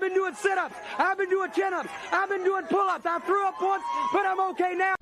been doing sit-ups. I've been doing chin-ups. I've been doing pull-ups. I threw up once, but I'm okay now.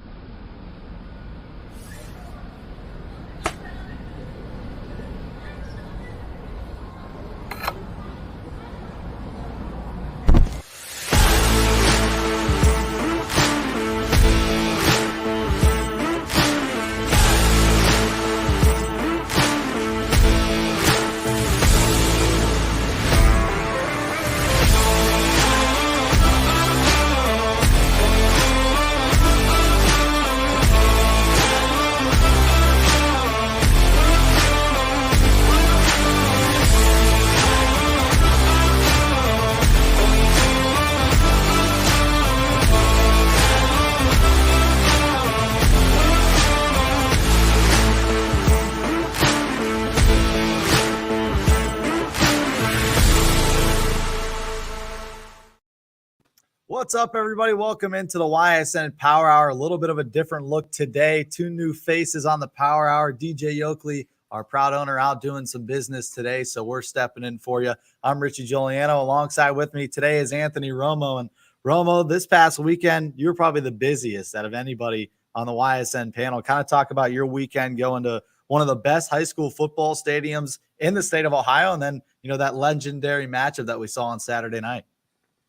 What's up, everybody? Welcome into the Ysn Power Hour. A little bit of a different look today. Two new faces on the Power Hour. DJ Yoakley, our proud owner, out doing some business today, so we're stepping in for you. I'm Richie Giuliano. Alongside with me today is Anthony Romo. And Romo, this past weekend, you were probably the busiest out of anybody on the YSN panel. Kind of talk about your weekend going to one of the best high school football stadiums in the state of Ohio, and then, you know, that legendary matchup that we saw on Saturday night.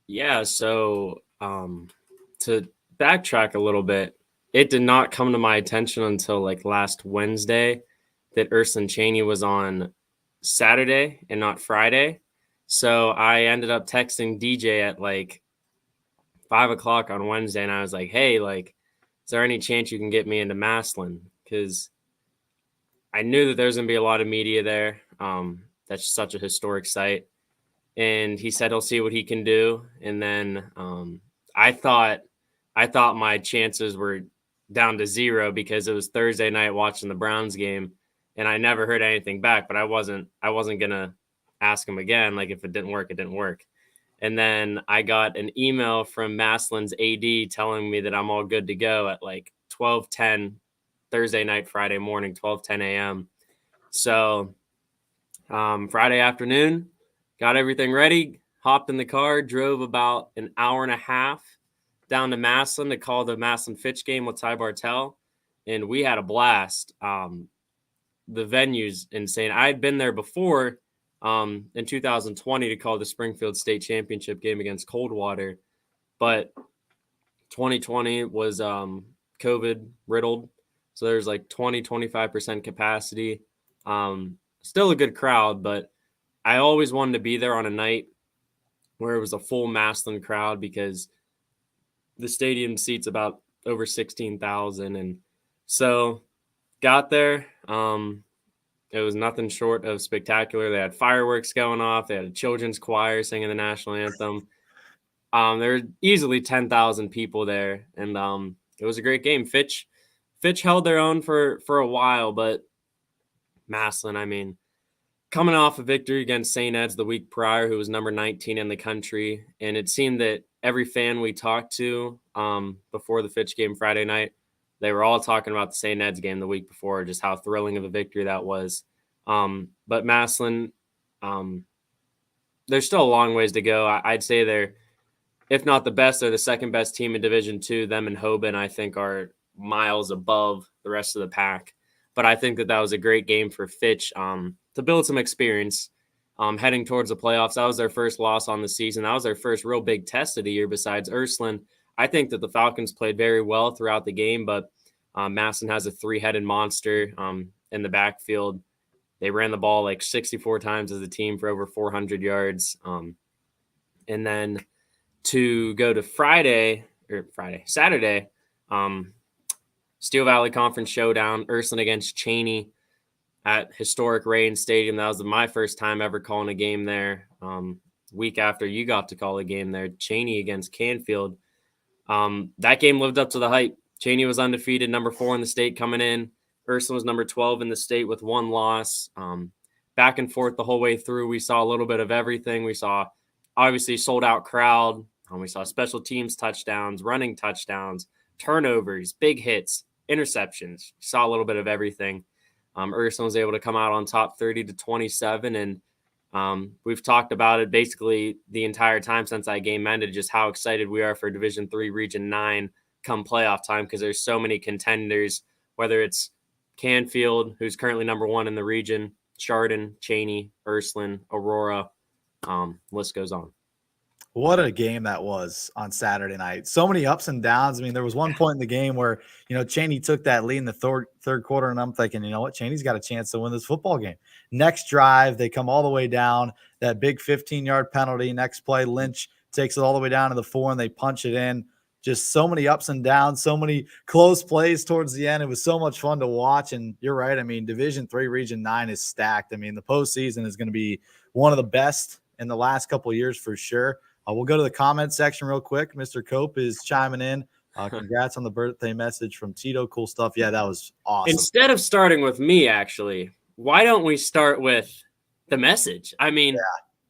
Yeah, so to backtrack a little bit, it did not come to my attention until like last Wednesday that Ysn Cheney was on Saturday and not Friday. So I ended up texting DJ at like 5 o'clock on Wednesday, and I was like, hey, like, is there any chance you can get me into Massillon? Because I knew that there's going to be a lot of media there. That's such a historic site. And he said he'll see what he can do. And then I thought my chances were down to zero because it was Thursday night watching the Browns game, and I never heard anything back. But I wasn't gonna ask him again. Like, if it didn't work, it didn't work. And then I got an email from Massillon's AD telling me that I'm all good to go at like 12:10 Thursday night, Friday morning, 12:10 a.m. So Friday afternoon, got everything ready, hopped in the car, drove about an hour and a half down to Massillon to call the Ysn Fitch game with Ty Bartell, and we had a blast. The venue's insane. I had been there before in 2020 to call the Springfield State Championship game against Coldwater, but 2020 was COVID-riddled, so there's like 20-25% capacity. Still a good crowd, but I always wanted to be there on a night where it was a full Massillon crowd because the stadium seats about over 16,000. And so got there. It was nothing short of spectacular. They had fireworks going off. They had a children's choir singing the national anthem. There were easily 10,000 people there, and it was a great game. Fitch held their own for a while, but Massillon, I mean, coming off a victory against St. Ed's the week prior, who was number 19 in the country. And it seemed that every fan we talked to before the Fitch game Friday night, they were all talking about the St. Ed's game the week before, just how thrilling of a victory that was. But Massillon, there's still a long ways to go. I'd say they're, if not the best, they're the second best team in Division II. Them and Hoban, I think, are miles above the rest of the pack. But I think that was a great game for Fitch to build some experience heading towards the playoffs. That was their first loss on the season. That was their first real big test of the year besides Ursuline. I think that the Falcons played very well throughout the game, but Massillon has a three-headed monster in the backfield. They ran the ball like 64 times as a team for over 400 yards. And then to go to Saturday, Steel Valley Conference Showdown, Ursuline against Cheney at historic Rain Stadium. That was my first time ever calling a game there. Week after you got to call a game there, Cheney against Canfield. That game lived up to the hype. Cheney was undefeated, number 4 in the state coming in. Ursuline was number 12 in the state with 1 loss. Back and forth the whole way through. We saw a little bit of everything. We saw obviously sold out crowd. We saw special teams touchdowns, running touchdowns, turnovers, big hits, interceptions. Saw a little bit of everything. Ursuline was able to come out on top 30-27, and We've talked about it basically the entire time since that game ended, just how excited we are for Division III Region 9 come playoff time, because there's so many contenders, whether it's Canfield, who's currently number 1 in the region, Chardon, Cheney, Ursuline, Aurora, list goes on. What a game that was on Saturday night. So many ups and downs. I mean, there was one point in the game where, Cheney took that lead in the third quarter, and I'm thinking, you know what, Cheney's got a chance to win this football game. Next drive, they come all the way down, that big 15-yard penalty. Next play, Lynch takes it all the way down to the 4, and they punch it in. Just so many ups and downs, so many close plays towards the end. It was so much fun to watch, and you're right. I mean, Division III Region 9 is stacked. I mean, the postseason is going to be one of the best in the last couple of years for sure. We'll go to the comment section real quick. Mr. Cope is chiming in. Congrats on the birthday message from Tito. Cool stuff. Yeah, that was awesome. Instead of starting with me, actually, why don't we start with the message? I mean,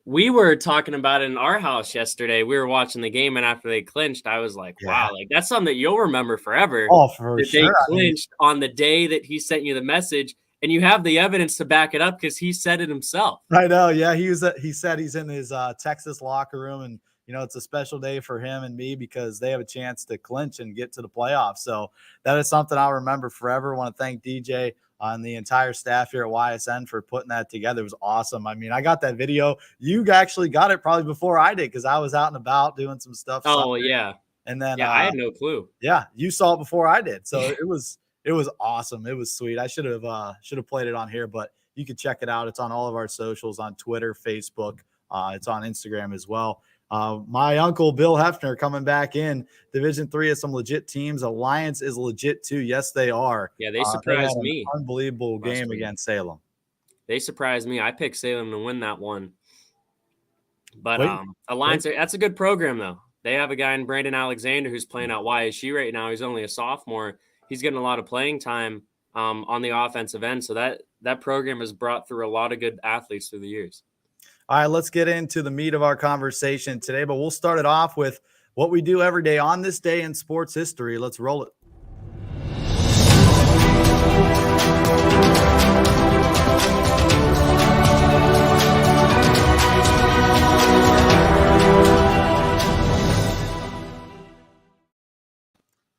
we were talking about it in our house yesterday. We were watching the game, and after they clinched, I was like, wow, like that's something that you'll remember forever. Oh, for sure. They clinched on the day that he sent you the message, and you have the evidence to back it up because he said it himself. I know. Yeah, he said he's in his Texas locker room, and it's a special day for him and me because they have a chance to clinch and get to the playoffs. So that is something I'll remember forever. I want to thank DJ and the entire staff here at YSN for putting that together. It was awesome. I mean, I got that video. You actually got it probably before I did because I was out and about doing some stuff. Oh, yeah. And then I had no clue. Yeah, you saw it before I did. So it was awesome. It was sweet. I should have played it on here, but you can check it out. It's on all of our socials, on Twitter, Facebook. It's on Instagram as well. My uncle Bill Hefner coming back in. Division III has some legit teams. Alliance is legit too. Yes, they are. Yeah, they surprised me. Unbelievable game against Salem. They surprised me. I picked Salem to win that one. But Alliance, that's a good program though. They have a guy in Brandon Alexander who's playing at YSU right now. He's only a sophomore. He's getting a lot of playing time on the offensive end. So that program has brought through a lot of good athletes through the years. All right, let's get into the meat of our conversation today, but we'll start it off with what we do every day on this day in sports history. Let's roll it.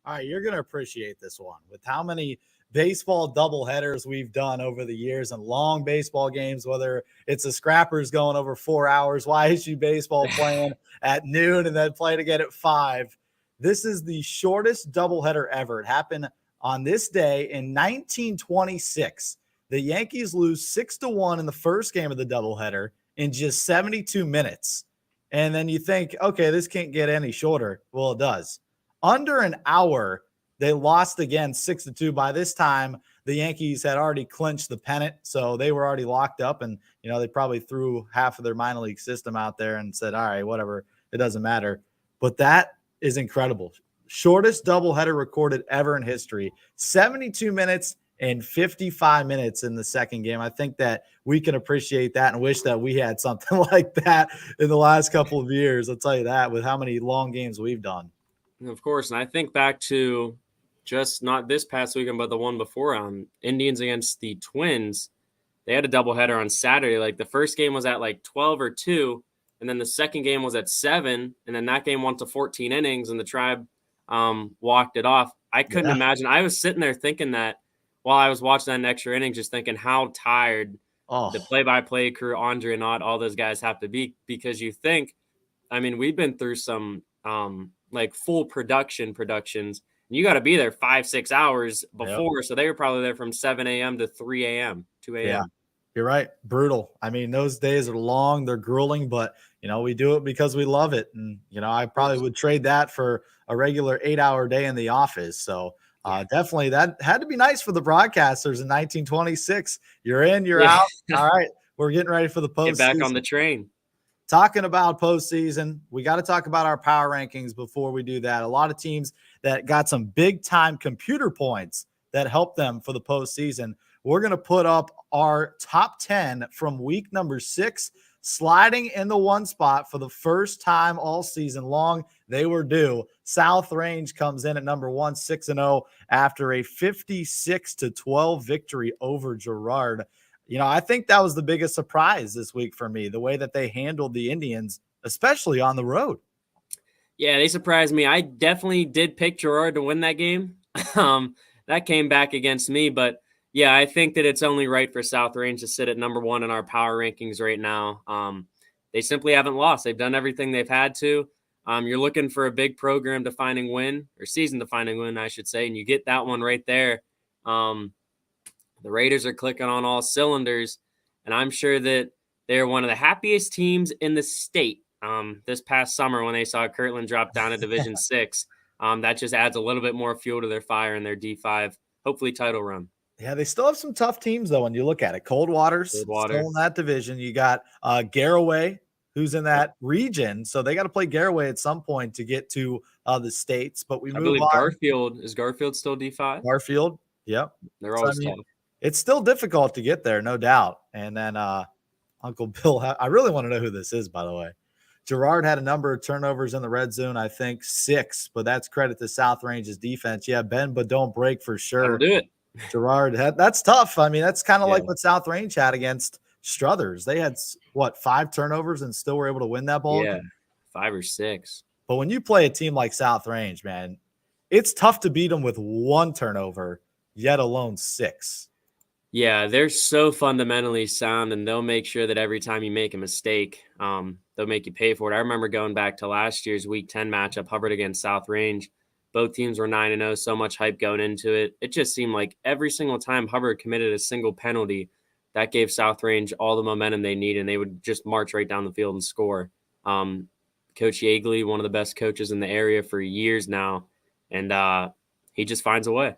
All right, you're going to appreciate this one with how many baseball doubleheaders we've done over the years and long baseball games, whether it's the Scrappers going over 4 hours, YSU baseball playing at noon and then playing again at 5. This is the shortest doubleheader ever. It happened on this day in 1926. The Yankees lose 6-1 in the first game of the doubleheader in just 72 minutes. And then you think, okay, this can't get any shorter. Well, it does. Under an hour, they lost again 6-2. By this time, the Yankees had already clinched the pennant, so they were already locked up, and they probably threw half of their minor league system out there and said, all right, whatever, it doesn't matter. But that is incredible. Shortest doubleheader recorded ever in history. 72 minutes and 55 minutes in the second game. I think that we can appreciate that and wish that we had something like that in the last couple of years. I'll tell you that with how many long games we've done. Of course, and I think back to just not this past weekend, but the one before, Indians against the Twins. They had a doubleheader on Saturday. Like the first game was at like 12 or 2, and then the second game was at 7, and then that game went to 14 innings, and the Tribe walked it off. I couldn't imagine. I was sitting there thinking that while I was watching that extra inning, just thinking how tired the play-by-play crew, Andre and Ott, all those guys have to be, because you think, I mean, we've been through some like full productions, and you got to be there 5-6 hours before. Yep. So they were probably there from 7 a.m. to 3 a.m., 2 a.m. Yeah, you're right. Brutal. I mean, those days are long, they're grueling, but we do it because we love it. And, I probably would trade that for a regular 8-hour day in the office. So definitely that had to be nice for the broadcasters in 1926. You're in, you're out. All right. We're getting ready for the postseason. Get back on the train. Talking about postseason, we got to talk about our power rankings before we do that. A lot of teams that got some big-time computer points that helped them for the postseason. We're going to put up our top 10 from week number 6, sliding in the 1 spot for the first time all season long. They were due. South Range comes in at number 1, 6-0, after a 56-12 victory over Girard. I think that was the biggest surprise this week for me, the way that they handled the Indians, especially on the road. Yeah, they surprised me. I definitely did pick Girard to win that game. That came back against me, but yeah, I think that it's only right for South Range to sit at number 1 in our power rankings right now. They simply haven't lost. They've done everything they've had to. You're looking for a big program-defining win, or season-defining win, I should say, and you get that one right there. The Raiders are clicking on all cylinders, and I'm sure that they're one of the happiest teams in the state this past summer when they saw Kirtland drop down to Division 6. That just adds a little bit more fuel to their fire in their D5, hopefully title run. Yeah, they still have some tough teams, though, when you look at it. Coldwater's still in that division. You got Garraway, who's in that region. So they got to play Garraway at some point to get to the states. But I believe on. Garfield. Is Garfield still D5? Garfield, yep. They're always tough. It's still difficult to get there, no doubt. And then Uncle Bill, I really want to know who this is, by the way. Girard had a number of turnovers in the red zone, I think 6, but that's credit to South Range's defense. Yeah, bend but don't break for sure. That'll do it. Girard that's tough. I mean, that's kind of like what South Range had against Struthers. They had 5 turnovers and still were able to win that ball. Yeah, 5 or 6. But when you play a team like South Range, man, it's tough to beat them with 1 turnover, yet alone 6. Yeah, they're so fundamentally sound, and they'll make sure that every time you make a mistake, they'll make you pay for it. I remember going back to last year's Week 10 matchup, Hubbard against South Range. Both teams were 9-0, so much hype going into it. It just seemed like every single time Hubbard committed a single penalty, that gave South Range all the momentum they needed, and they would just march right down the field and score. Coach Yeagley, one of the best coaches in the area for years now, and he just finds a way.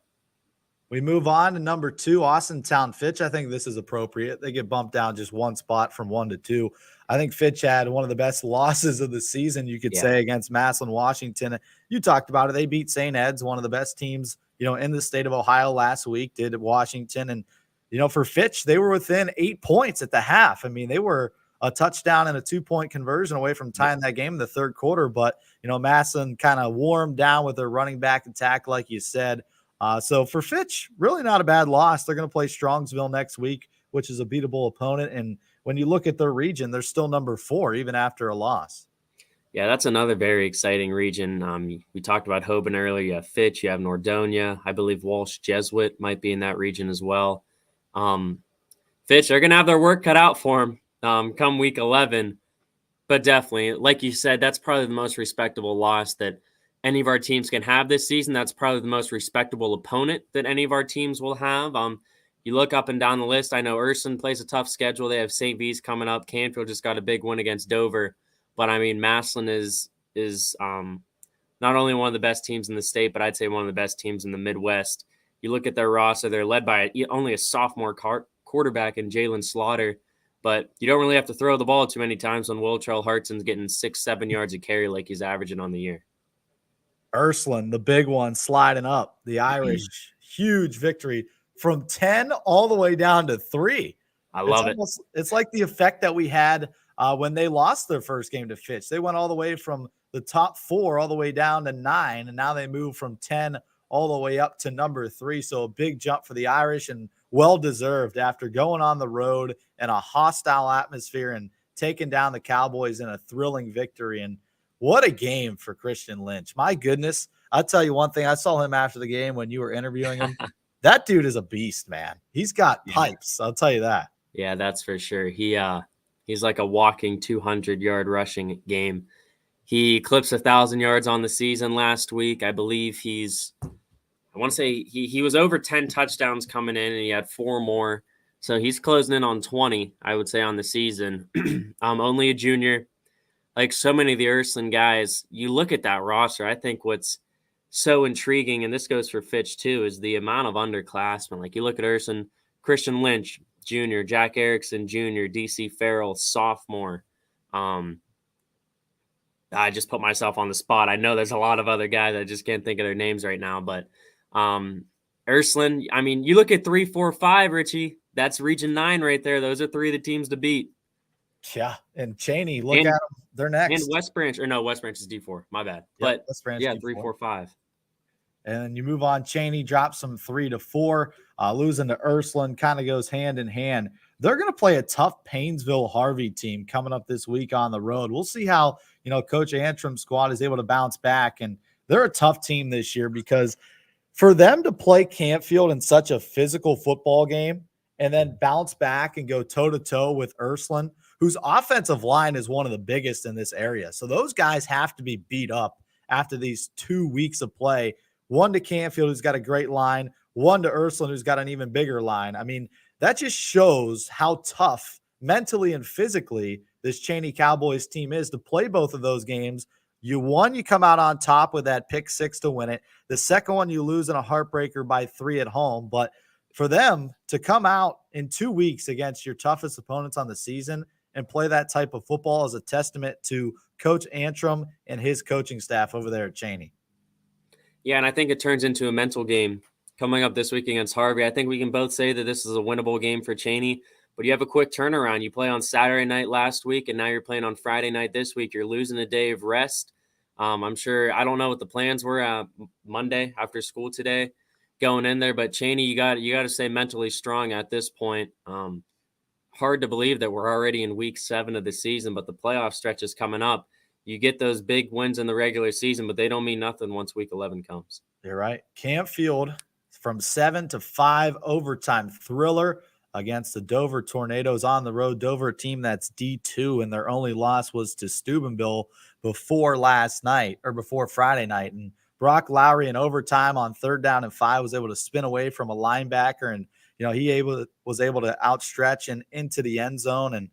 We move on to number 2, Austintown Fitch. I think this is appropriate. They get bumped down just 1 spot from 1 to 2. I think Fitch had one of the best losses of the season, you could say, against Massillon, Washington. You talked about it. They beat St. Ed's, one of the best teams, in the state of Ohio last week, did Washington. And, for Fitch, they were within 8 points at the half. I mean, they were a touchdown and a 2-point conversion away from tying that game in the third quarter. But, Massillon kind of warmed down with their running back attack, like you said. So for Fitch, really not a bad loss. They're going to play Strongsville next week, which is a beatable opponent. And when you look at their region, they're still number 4, even after a loss. Yeah, that's another very exciting region. We talked about Hoban earlier. You have Fitch, you have Nordonia. I believe Walsh Jesuit might be in that region as well. Fitch, they're going to have their work cut out for them come week 11. But definitely, like you said, that's probably the most respectable loss that any of our teams can have this season. That's probably the most respectable opponent that any of our teams will have. You look up and down the list. I know Ysn plays a tough schedule. They have St. V's coming up. Canfield just got a big win against Dover. But, I mean, Massillon is not only one of the best teams in the state, but I'd say one of the best teams in the Midwest. You look at their roster, they're led by only a sophomore quarterback in Jalen Slaughter. But you don't really have to throw the ball too many times when Will Charles Hartson's getting 6-7 yards a carry like he's averaging on the year. Ursuline, the big one, sliding up. The Irish, huge victory from 10 all the way down to 3. I love it. It's like the effect that we had when they lost their first game to Fitch. They went all the way from the top 4 all the way down to 9, and now they move from 10 all the way up to number 3. So a big jump for the Irish, and well-deserved after going on the road in a hostile atmosphere and taking down the Cowboys in a thrilling victory. And what a game for Christian Lynch. My goodness. I'll tell you one thing. I saw him after the game when you were interviewing him. That dude is a beast, man. He's got pipes. I'll tell you that. Yeah, that's for sure. He's like a walking 200-yard rushing game. He eclipsed 1,000 yards on the season last week. I believe he was over 10 touchdowns coming in, and he had 4 more. So he's closing in on 20, I would say, on the season. Only a junior. Like so many of the Ursuline guys, you look at that roster, I think what's so intriguing, and this goes for Fitch too, is the amount of underclassmen. Like you look at Ursuline, Christian Lynch, junior, Jack Erickson, junior, DC Farrell, sophomore. I just put myself on the spot. I know there's a lot of other guys. I just can't think of their names right now. But Ursuline, I mean, you look at 3, 4, 5, Richie. That's Region 9 right there. Those are 3 of the teams to beat. Yeah, and Cheney, look at them. They're next. And West Branch is D4. My bad. Yep, but West Branch, yeah, D4. 3, 4, 5. And you move on. Cheney drops some 3 to 4, losing to Ursuline kind of goes hand in hand. they're going to play a tough Painesville-Harvey team coming up this week on the road. We'll see how, Coach Antrim's squad is able to bounce back. And they're a tough team this year because for them to play Campfield in such a physical football game and then bounce back and go toe-to-toe with Ursuline, whose offensive line is one of the biggest in this area. So those guys have to be beat up after these 2 weeks of play. One to Campfield, who's got a great line, one to Ursuline, who's got an even bigger line. I mean, that just shows how tough mentally and physically this Cheney Cowboys team is to play both of those games. You come out on top with that pick 6 to win it. The second one, you lose in a heartbreaker by 3 at home. But for them to come out in 2 weeks against your toughest opponents on the season and play that type of football is a testament to Coach Antrim and his coaching staff over there at Cheney. Yeah, and I think it turns into a mental game coming up this week against Harvey. I think we can both say that this is a winnable game for Cheney, but you have a quick turnaround. You play on Saturday night last week, and now you're playing on Friday night this week. You're losing a day of rest. I'm sure, I don't know what the plans were Monday after school today going in there, but Cheney, you got to stay mentally strong at this point. Hard to believe that we're already in week 7 of the season, but the playoff stretch is coming up. You get those big wins in the regular season, but they don't mean nothing once week 11 comes. You're right. Campfield from 7-5 overtime thriller against the Dover Tornadoes on the road. Dover, a team that's D2, and their only loss was to Steubenville before Friday night. And Brock Lowry in overtime on 3rd down and 5 was able to spin away from a linebacker, and he was able to outstretch and into the end zone. And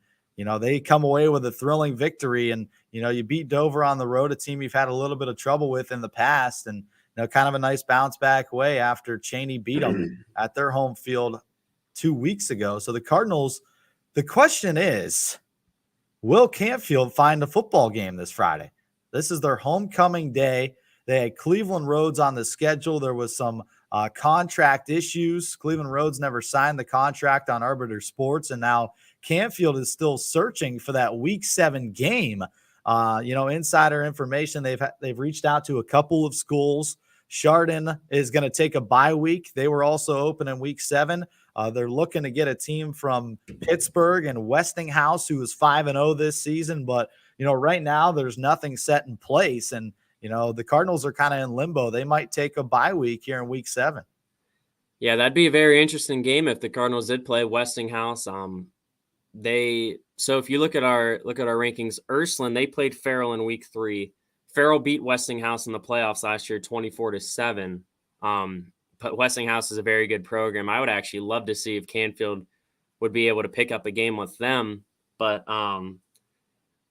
they come away with a thrilling victory. And you beat Dover on the road, a team you've had a little bit of trouble with in the past, and kind of a nice bounce back way after Cheney beat them at their home field 2 weeks ago. So the Cardinals, the question is, will Campfield find a football game this Friday? This is their homecoming day. They had Cleveland Rhodes on the schedule. There was some contract issues. Cleveland Rhodes never signed the contract on Arbiter Sports, and now Campfield is still searching for that week 7 game. Insider information, they've reached out to a couple of schools. Chardon is going to take a bye week. They were also open in week 7. They're looking to get a team from Pittsburgh and Westinghouse, who is 5-0 this season. But, right now there's nothing set in place. And, the Cardinals are kind of in limbo. They might take a bye week here in week 7. Yeah, that'd be a very interesting game if the Cardinals did play Westinghouse. So if you look at our rankings, Ursuline, they played Farrell in week 3. Farrell beat Westinghouse in the playoffs last year, 24-7. But Westinghouse is a very good program. I would actually love to see if Canfield would be able to pick up a game with them. But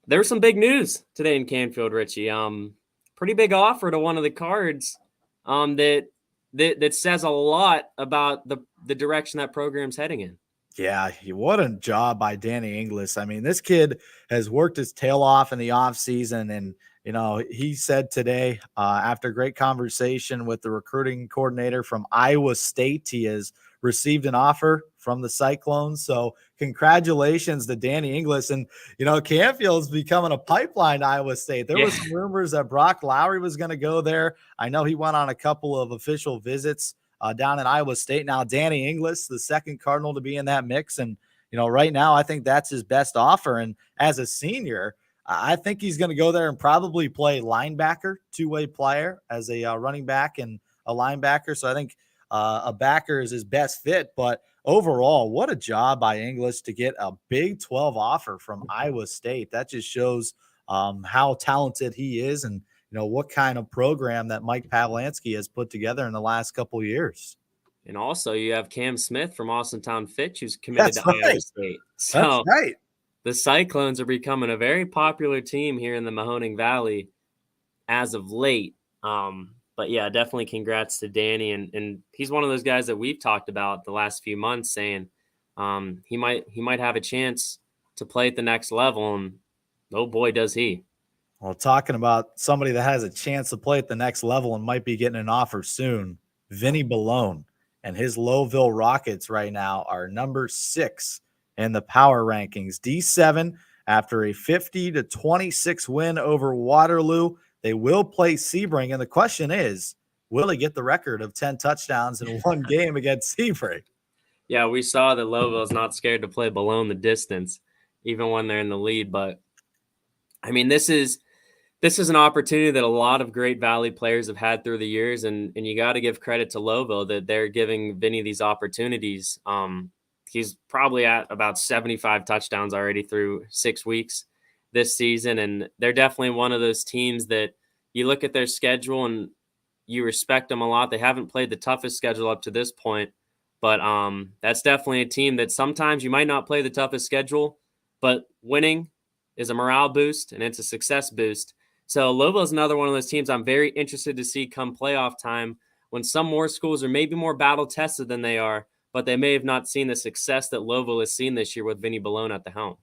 there was some big news today in Canfield, Richie. Pretty big offer to one of the Cards that says a lot about the direction that program's heading in. Yeah, what a job by Danny Inglis. I mean, this kid has worked his tail off in the offseason, and he said today, after a great conversation with the recruiting coordinator from Iowa State, he has received an offer from the Cyclones. So congratulations to Danny Inglis. And, Canfield's becoming a pipeline to Iowa State. There was some rumors that Brock Lowry was going to go there. I know he went on a couple of official visits down in Iowa State. Now, Danny Inglis, the second Cardinal to be in that mix. And, right now, I think that's his best offer. And as a senior, I think he's going to go there and probably play linebacker, two-way player as a running back and a linebacker. So I think a backer is his best fit. But overall, what a job by Inglis to get a Big 12 offer from Iowa State. That just shows how talented he is and, what kind of program that Mike Pavlansky has put together in the last couple of years. And also you have Cam Smith from Austintown Fitch, who's committed to Iowa State. So that's right. The Cyclones are becoming a very popular team here in the Mahoning Valley as of late. But yeah, definitely congrats to Danny. And he's one of those guys that we've talked about the last few months saying he might have a chance to play at the next level. And oh boy, does he. Well, talking about somebody that has a chance to play at the next level and might be getting an offer soon, Vinny Ballone and his Lowville Rockets right now are number 6 in the power rankings. D7 after a 50-26 win over Waterloo. They will play Sebring, and the question is, will he get the record of 10 touchdowns in one game against Sebring? Yeah, we saw that Louisville is not scared to play below in the distance, even when they're in the lead. But I mean, this is an opportunity that a lot of great Valley players have had through the years, and you got to give credit to Louisville that they're giving Vinny these opportunities. He's probably at about 75 touchdowns already through 6 weeks this season, and they're definitely one of those teams that you look at their schedule and you respect them a lot. They haven't played the toughest schedule up to this point, but that's definitely a team that sometimes you might not play the toughest schedule, but winning is a morale boost and it's a success boost. So Louisville is another one of those teams I'm very interested to see come playoff time when some more schools are maybe more battle tested than they are, but they may have not seen the success that Louisville has seen this year with Vinny Balone at the helm.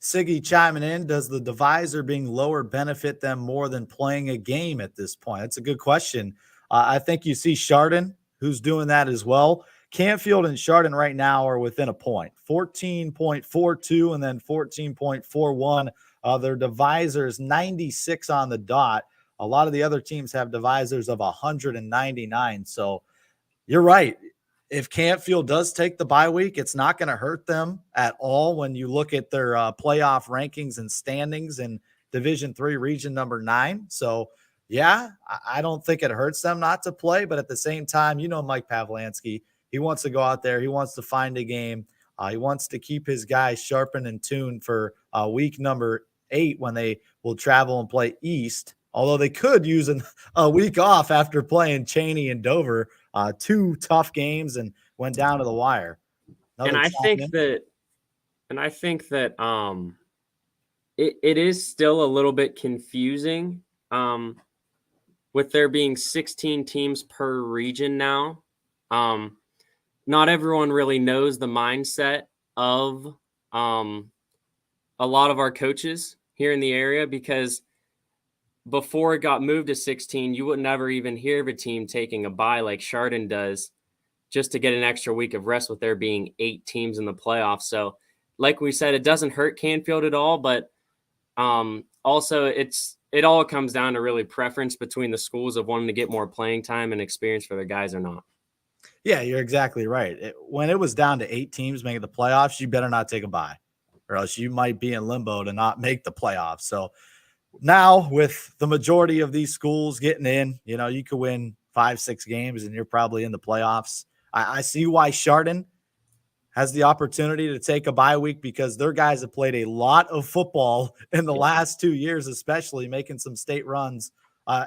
Siggy chiming in, does the divisor being lower benefit them more than playing a game at this point? That's a good question. I think you see Chardon, who's doing that as well. Canfield and Chardon right now are within a point, 14.42 and then 14.41. Their divisor is 96 on the dot. A lot of the other teams have divisors of 199. So you're right. If Canfield does take the bye week, it's not going to hurt them at all when you look at their playoff rankings and standings in Division III, Region number 9. So, yeah, I don't think it hurts them not to play. But at the same time, you know Mike Pavlansky, he wants to go out there. He wants to find a game. He wants to keep his guys sharpened and tuned for week number 8 when they will travel and play East. Although they could use a week off after playing Cheney and Dover. 2 tough games and went down to the wire. And I think that it is still a little bit confusing with there being 16 teams per region now. Not everyone really knows the mindset of a lot of our coaches here in the area, because before it got moved to 16, you would never even hear of a team taking a bye like Chardon does just to get an extra week of rest with there being 8 teams in the playoffs. So like we said, it doesn't hurt Canfield at all, but also it all comes down to really preference between the schools of wanting to get more playing time and experience for their guys or not. Yeah, you're exactly right. When it was down to 8 teams making the playoffs, you better not take a bye or else you might be in limbo to not make the playoffs. So now with the majority of these schools getting in, you could win 5-6 games and you're probably in the playoffs. I see why Chardon has the opportunity to take a bye week, because their guys have played a lot of football in the last 2 years, especially making some state runs.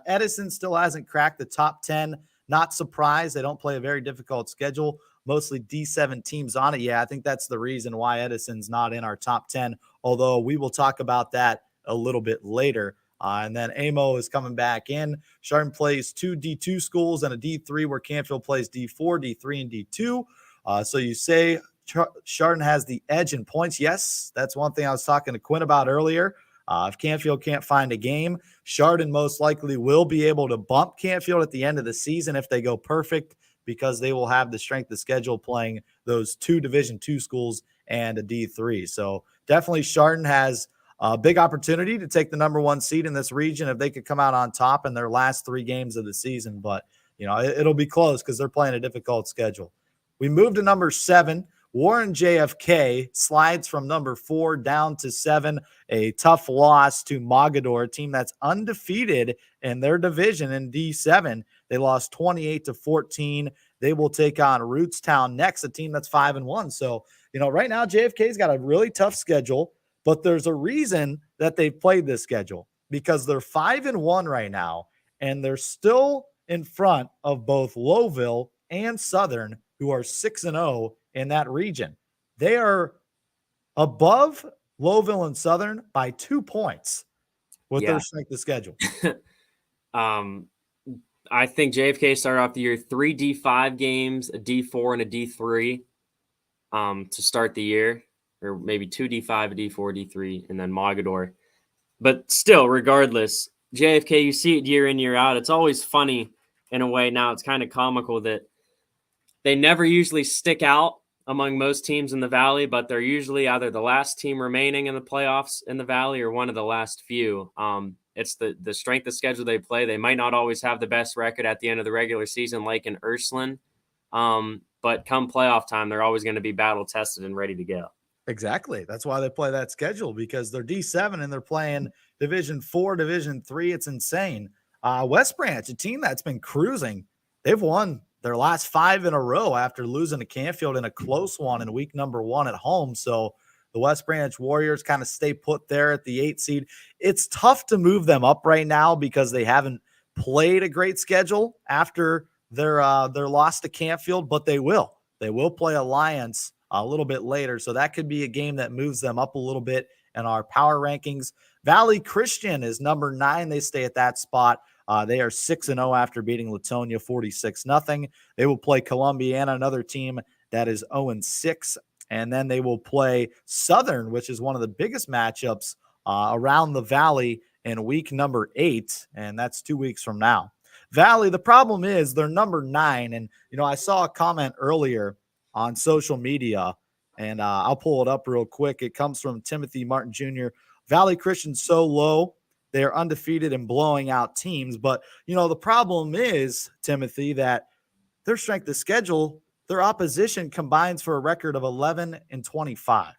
Edison still hasn't cracked the top 10. Not surprised. They don't play a very difficult schedule, mostly D7 teams on it. Yeah, I think that's the reason why Edison's not in our top 10, although we will talk about that a little bit later. And then Amo is coming back in. Chardon plays 2 D2 schools and a D3, where Canfield plays D4, D3, and D2. So you say Chardon has the edge in points. Yes, that's one thing I was talking to Quinn about earlier. If Canfield can't find a game, Chardon most likely will be able to bump Canfield at the end of the season if they go perfect, because they will have the strength of schedule playing those 2 Division II schools and a D3. So definitely Chardon has a big opportunity to take the number 1 seed in this region if they could come out on top in their last 3 games of the season. But, it'll be close because they're playing a difficult schedule. We move to number 7. Warren JFK slides from number 4 down to 7. A tough loss to Mogador, a team that's undefeated in their division in D7. They lost 28-14. They will take on Rootstown next, a team that's 5-1. So, right now JFK's got a really tough schedule, but there's a reason that they've played this schedule, because they're 5-1 right now, and they're still in front of both Lowville and Southern, who are 6-0 in that region. They are above Lowville and Southern by 2 points with their strength of schedule. I think JFK started off the year 3 D5 games, a D4 and a D3 to start the year, or maybe 2 D5, a D4, D3, and then Mogador. But still, regardless, JFK, you see it year in, year out. It's always funny in a way. Now it's kind of comical that they never usually stick out among most teams in the Valley, but they're usually either the last team remaining in the playoffs in the Valley or one of the last few. It's the strength of schedule they play. They might not always have the best record at the end of the regular season, like in Ursuline. but come playoff time, they're always going to be battle tested and ready to go. Exactly. That's why they play that schedule, because they're D7 and they're playing Division 4, Division 3. It's insane. West Branch, a team that's been cruising, they've won their last 5 in a row after losing to Canfield in a close one in week number 1 at home. So the West Branch Warriors kind of stay put there at the 8 seed. It's tough to move them up right now because they haven't played a great schedule after their loss to Canfield, but they will. They will play Alliance a little bit later. So that could be a game that moves them up a little bit in our power rankings. Valley Christian is number 9. They stay at that spot. They are 6-0 after beating Latonia 46-0. They will play Columbiana, another team that is 0-6. And then they will play Southern, which is one of the biggest matchups around the Valley in week number 8. And that's 2 weeks from now. Valley, the problem is they're number 9. And, I saw a comment earlier on social media, and I'll pull it up real quick. It comes from Timothy Martin Jr. Valley Christian's so low, they're undefeated and blowing out teams. But, the problem is, Timothy, that their strength of schedule, their opposition combines for a record of 11-25.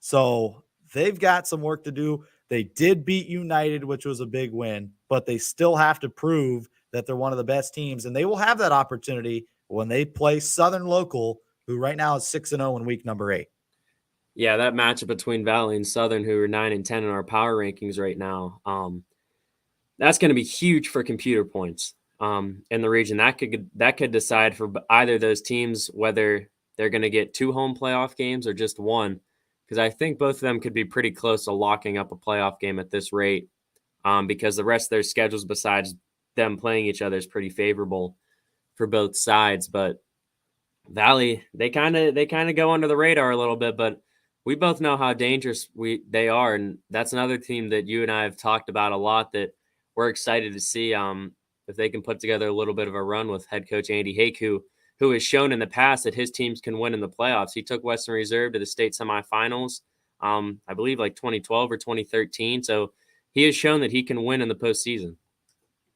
So they've got some work to do. They did beat United, which was a big win, but they still have to prove that they're one of the best teams, and they will have that opportunity when they play Southern Local, who right now is 6-0 in week number 8. Yeah, that matchup between Valley and Southern, who are 9-10 in our power rankings right now, that's going to be huge for computer points in the region. That could decide for either of those teams whether they're going to get 2 home playoff games or just 1, because I think both of them could be pretty close to locking up a playoff game at this rate, because the rest of their schedules besides them playing each other is pretty favorable for both sides. But Valley, they kind of go under the radar a little bit, but we both know how dangerous they are, and that's another team that you and I have talked about a lot that we're excited to see if they can put together a little bit of a run with head coach Andy Hake, who has shown in the past that his teams can win in the playoffs. He took Western Reserve to the state semifinals, I believe like 2012 or 2013. So he has shown that he can win in the postseason.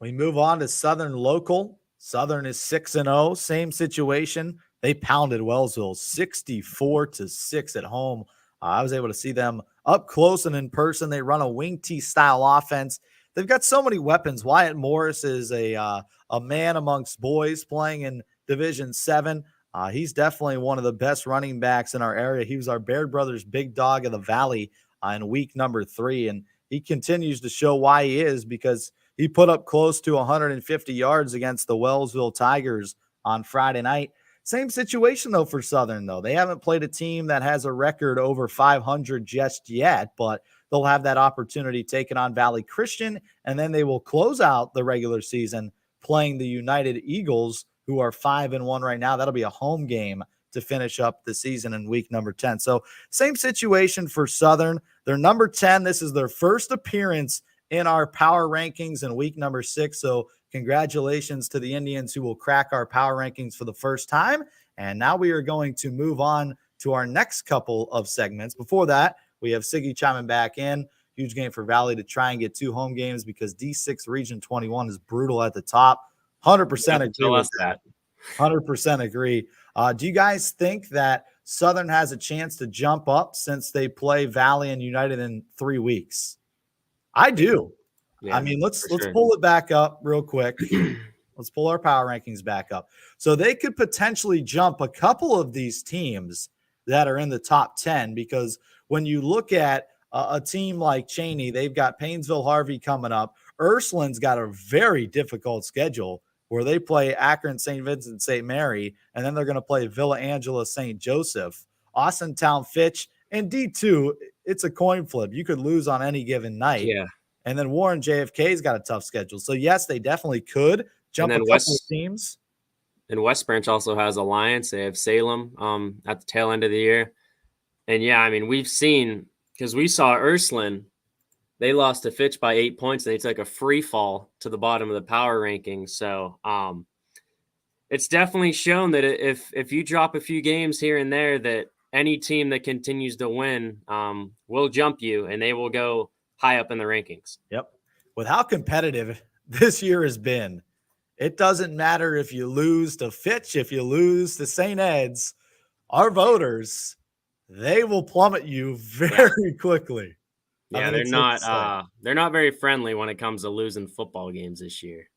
We move on to Southern Local. Southern is 6-0, same situation. They pounded Wellsville 64-6 at home. I was able to see them up close and in person. They run a wing T style offense. They've got so many weapons. Wyatt Morris is a man amongst boys playing in Division 7. He's definitely one of the best running backs in our area. He was our Baird Brothers big dog of the Valley in week number 3, and he continues to show why he is, because he put up close to 150 yards against the Wellsville Tigers on Friday night. Same situation, though, for Southern, though. They haven't played a team that has a record over 500 just yet, but they'll have that opportunity taking on Valley Christian, and then they will close out the regular season playing the United Eagles, who are 5-1 right now. That'll be a home game to finish up the season in week number 10. So same situation for Southern. They're number 10. This is their first appearance in our power rankings in week number 6. So congratulations to the Indians, who will crack our power rankings for the first time. And now we are going to move on to our next couple of segments. Before that, we have Siggy chiming back in. Huge game for Valley to try and get 2 home games, because D6 Region 21 is brutal at the top. 100% agree with that. 100% agree. Do you guys think that Southern has a chance to jump up since they play Valley and United in 3 weeks? I do. Yeah, I mean, let's pull it back up real quick. Let's pull our power rankings back up. So they could potentially jump a couple of these teams that are in the top 10, because when you look at a team like Cheney, they've got Paynesville Harvey coming up. Ursuline's got a very difficult schedule where they play Akron, St. Vincent, St. Mary, and then they're going to play Villa Angela, St. Joseph. Austintown Fitch, and D2, it's a coin flip. You could lose on any given night. Yeah. And then Warren JFK's got a tough schedule. So, yes, they definitely could jump a couple of teams. And West Branch also has Alliance. They have Salem at the tail end of the year. And, yeah, I mean, we've seen – because we saw Ursuline, they lost to Fitch by 8 points, and they took a free fall to the bottom of the power rankings. So it's definitely shown that if you drop a few games here and there, that any team that continues to win will jump you, and they will go high up in the rankings. Yep. With how competitive this year has been, It doesn't matter if you lose to Fitch, if you lose to St. Ed's, our voters, they will plummet you very quickly. I Yeah, mean, it's insane. they're not very friendly when it comes to losing football games this year.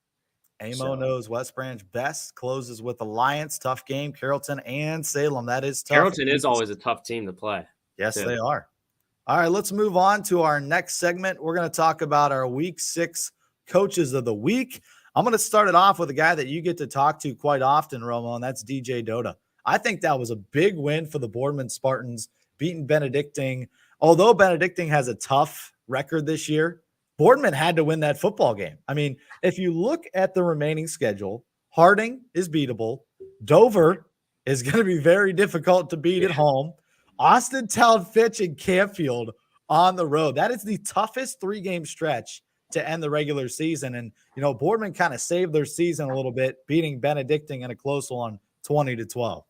Amo So knows West Branch best, closes with Alliance, tough game, Carrollton and Salem. That is tough. Carrollton is always a tough team to play. Yes, too. they are. All right, let's move on to our next segment. We're going to talk about our Week 6 Coaches of the Week. I'm going to start it off with a guy that you get to talk to quite often, Romo, and that's DJ Doda. I think that was a big win for the Boardman Spartans, beating Benedictine. Although Benedictine has a tough record this year, Boardman had to win that football game. I mean, if you look at the remaining schedule, Harding is beatable. Dover is going to be very difficult to beat at home. Austintown Fitch and Campfield on the road. That is the toughest 3-game stretch to end the regular season. And, Boardman kind of saved their season a little bit, beating Benedictine in a close one, 20-12.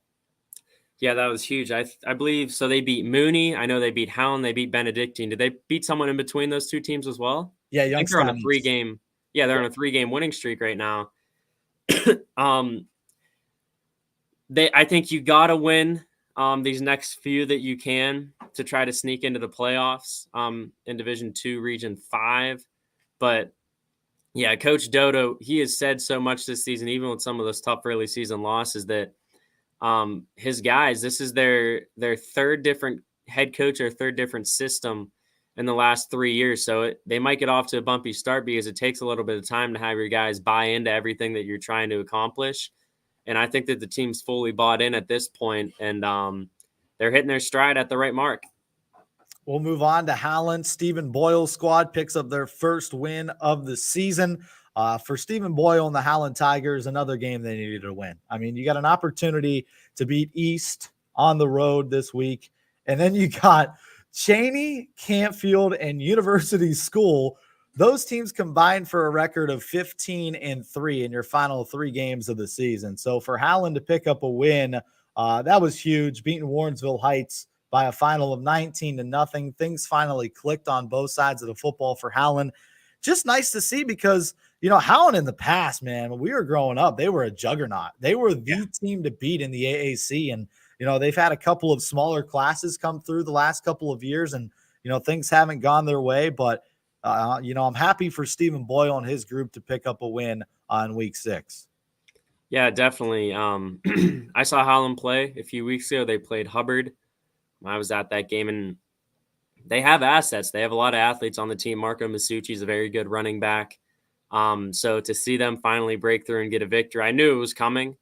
Yeah, that was huge. I believe so. They beat Mooney. I know they beat Howland. They beat Benedictine. Did they beat someone in between those two teams as well? Yeah, I think they're on a 3-game. Yeah, they're on a 3-game winning streak right now. I think you got to win these next few that you can to try to sneak into the playoffs in Division II, Region 5. But yeah, Coach Dodo, he has said so much this season, even with some of those tough early season losses, that his guys, this is their third different head coach or third different system in the last 3 years. So they might get off to a bumpy start because it takes a little bit of time to have your guys buy into everything that you're trying to accomplish. And I think that the team's fully bought in at this point, and they're hitting their stride at the right mark. We'll move on to Howland. Stephen Boyle's squad picks up their first win of the season. For Stephen Boyle and the Howland Tigers, another game they needed to win. I mean, you got an opportunity to beat East on the road this week, and then you got Cheney, Campfield, and University School. Those teams combined for a record of 15-3 in your final 3 games of the season. So for Howland to pick up a win, that was huge, beating Warrensville Heights by a final of 19-0. Things finally clicked on both sides of the football for Howland. Just nice to see because, Howland in the past, man, when we were growing up, they were a juggernaut. They were the team to beat in the AAC. And, they've had a couple of smaller classes come through the last couple of years and, things haven't gone their way. But, I'm happy for Stephen Boyle and his group to pick up a win on Week 6. Yeah, definitely. I saw Howland play a few weeks ago. They played Hubbard. I was at that game, and they have assets. They have a lot of athletes on the team. Marco Masucci is a very good running back. So to see them finally break through and get a victory, I knew it was coming.